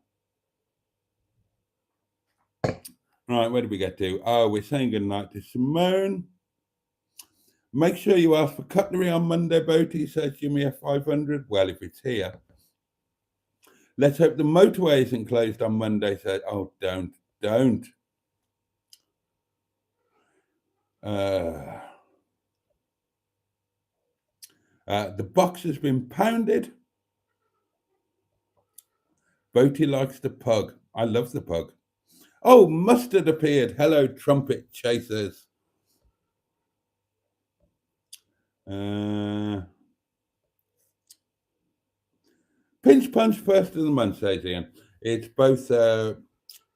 Speaker 1: Right, where did we get to? Oh, we're saying goodnight to Simone. Make sure you ask for cutlery on Monday, Boaty, says Jimmy F500. Well, if it's here. Let's hope the motorway isn't closed on Monday, says, oh, don't. Uh, the box has been pounded. Boaty likes the pug. I love the pug. Oh, mustard appeared. Hello, trumpet chasers. Uh, Pinch Punch first of the month, says Ian. It's both a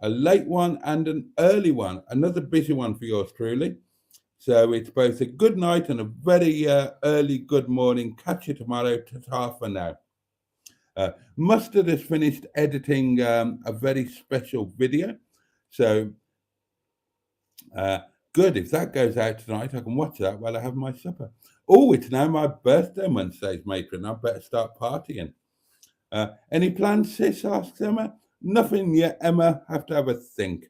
Speaker 1: late one and an early one. Another busy one for yours truly. So it's both a good night and a very early good morning. Catch you tomorrow. Ta-ta for now. Mustard has finished editing a very special video. So uh, good. If that goes out tonight, I can watch that while I have my supper. Oh, it's now my birthday month, says Matron. I better start partying. Any plans, sis? Asks Emma. Nothing yet, Emma. Have to have a think.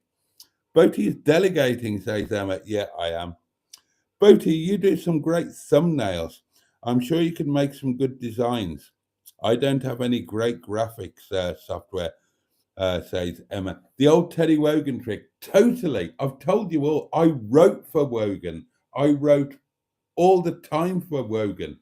Speaker 1: Boaty is delegating, says Emma. Yeah, I am. Boaty, you do some great thumbnails. I'm sure you can make some good designs. I don't have any great graphics software, says Emma. The old Teddy Wogan trick. Totally. I've told you all. I wrote for Wogan. I wrote all the time for Wogan.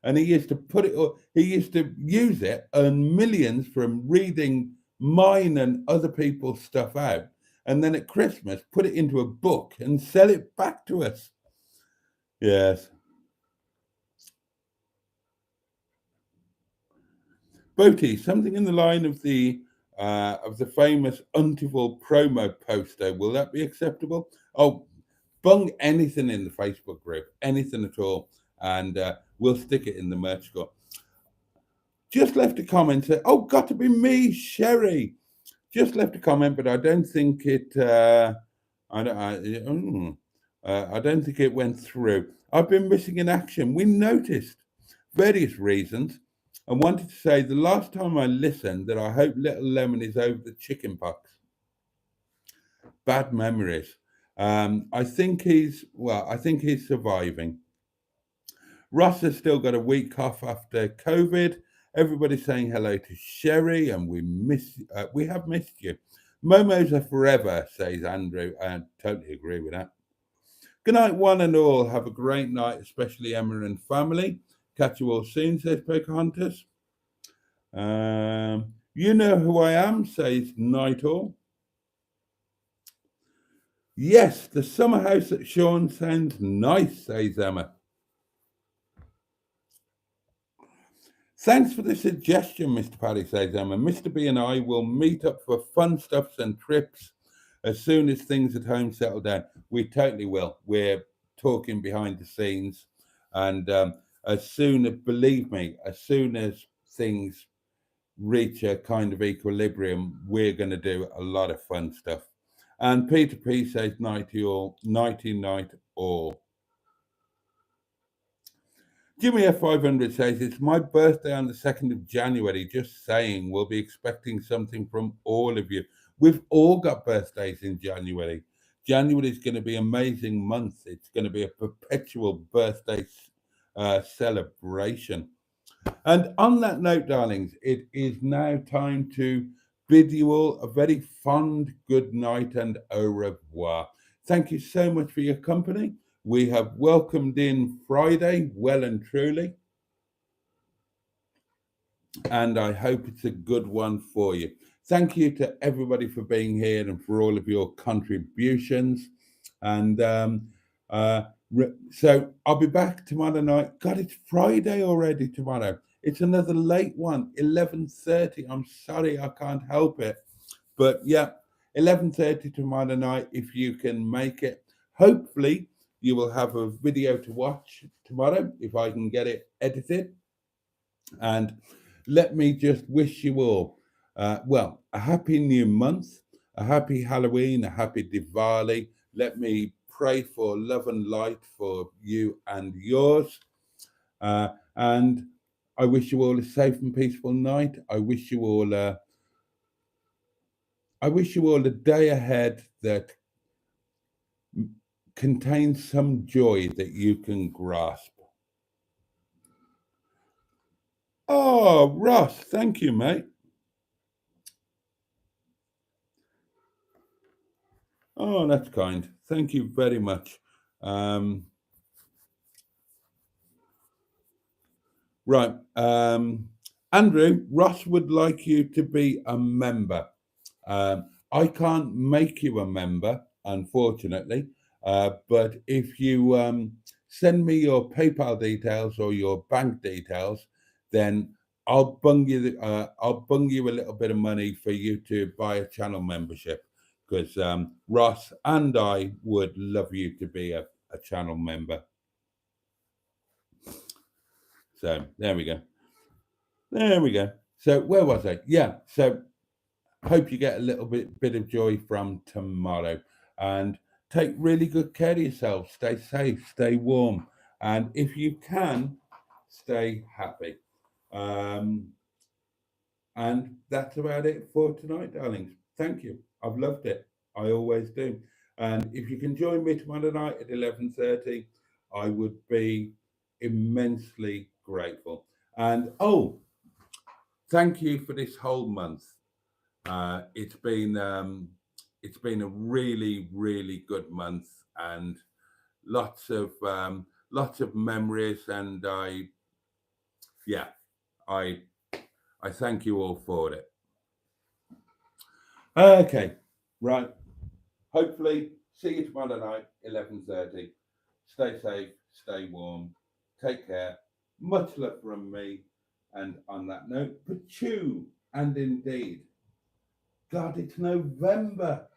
Speaker 1: And he used to he used to use it, earn millions from reading mine and other people's stuff out. And then at Christmas, put it into a book and sell it back to us. Yes. Boaty, something in the line of the famous Untival promo poster. Will that be acceptable? Oh, bung anything in the Facebook group, anything at all, and we'll stick it in the merch store. Just left a comment. Say, oh, got to be me, Sherry. Just left a comment, but I don't think it. I don't think it went through. I've been missing in action. We noticed various reasons. I wanted to say the last time I listened that I hope Little Lemon is over the chicken pox. Bad memories. I think he's surviving. Ross has still got a week off after COVID. Everybody's saying hello to Sherry, and we have missed you. Momos are forever, says Andrew. I totally agree with that. Good night, one and all. Have a great night, especially Emma and family. Catch you all soon, says Pocahontas. You know who I am, says Night All. Yes, the summer house at Sean sounds nice, says Emma. Thanks for the suggestion, Mr. Paddy, says Emma. Mr. B and I will meet up for fun stuffs and trips as soon as things at home settle down. We totally will. We're talking behind the scenes. And believe me, as soon as things reach a kind of equilibrium, we're going to do a lot of fun stuff. And Peter P says, nighty all, nighty night all. Jimmy F500 says, it's my birthday on the 2nd of January. Just saying, we'll be expecting something from all of you. We've all got birthdays in January. January is going to be an amazing month. It's going to be a perpetual birthday celebration. And on that note, darlings, it is now time to bid you all a very fond good night and au revoir. Thank you so much for your company. We have welcomed in Friday well and truly. And I hope it's a good one for you. Thank you to everybody for being here and for all of your contributions. And so I'll be back tomorrow night. God, it's Friday already tomorrow. It's another late one, 11:30. I'm sorry, I can't help it. But yeah, 11:30 tomorrow night, if you can make it. Hopefully, you will have a video to watch tomorrow if I can get it edited. And let me just wish you all, a happy new month, a happy Halloween, a happy Diwali. Let me pray for love and light for you and yours. And I wish you all a safe and peaceful night. I wish you all a day ahead that contains some joy that you can grasp. Oh, Ross, thank you, mate. Oh, that's kind. Thank you very much. Right. Andrew, Ross would like you to be a member. I can't make you a member, unfortunately, but if you send me your PayPal details or your bank details, then I'll bung you a little bit of money for you to buy a channel membership, because Ross and I would love you to be a channel member. So there we go. There we go. So where was I? Yeah. So hope you get a little bit of joy from tomorrow, and take really good care of yourself. Stay safe, stay warm, and if you can, stay happy. Um, and that's about it for tonight, darlings. Thank you. I've loved it. I always do. And if you can join me tomorrow night at 11:30, I would be immensely grateful. And oh, thank you for this whole month. It's been a really good month, and lots of memories, and yeah I I thank you all for it. Okay, right. Hopefully, see you tomorrow night, 11:30. Stay safe, stay warm, take care. Much love from me, and on that note, pachu, and indeed, God, it's November.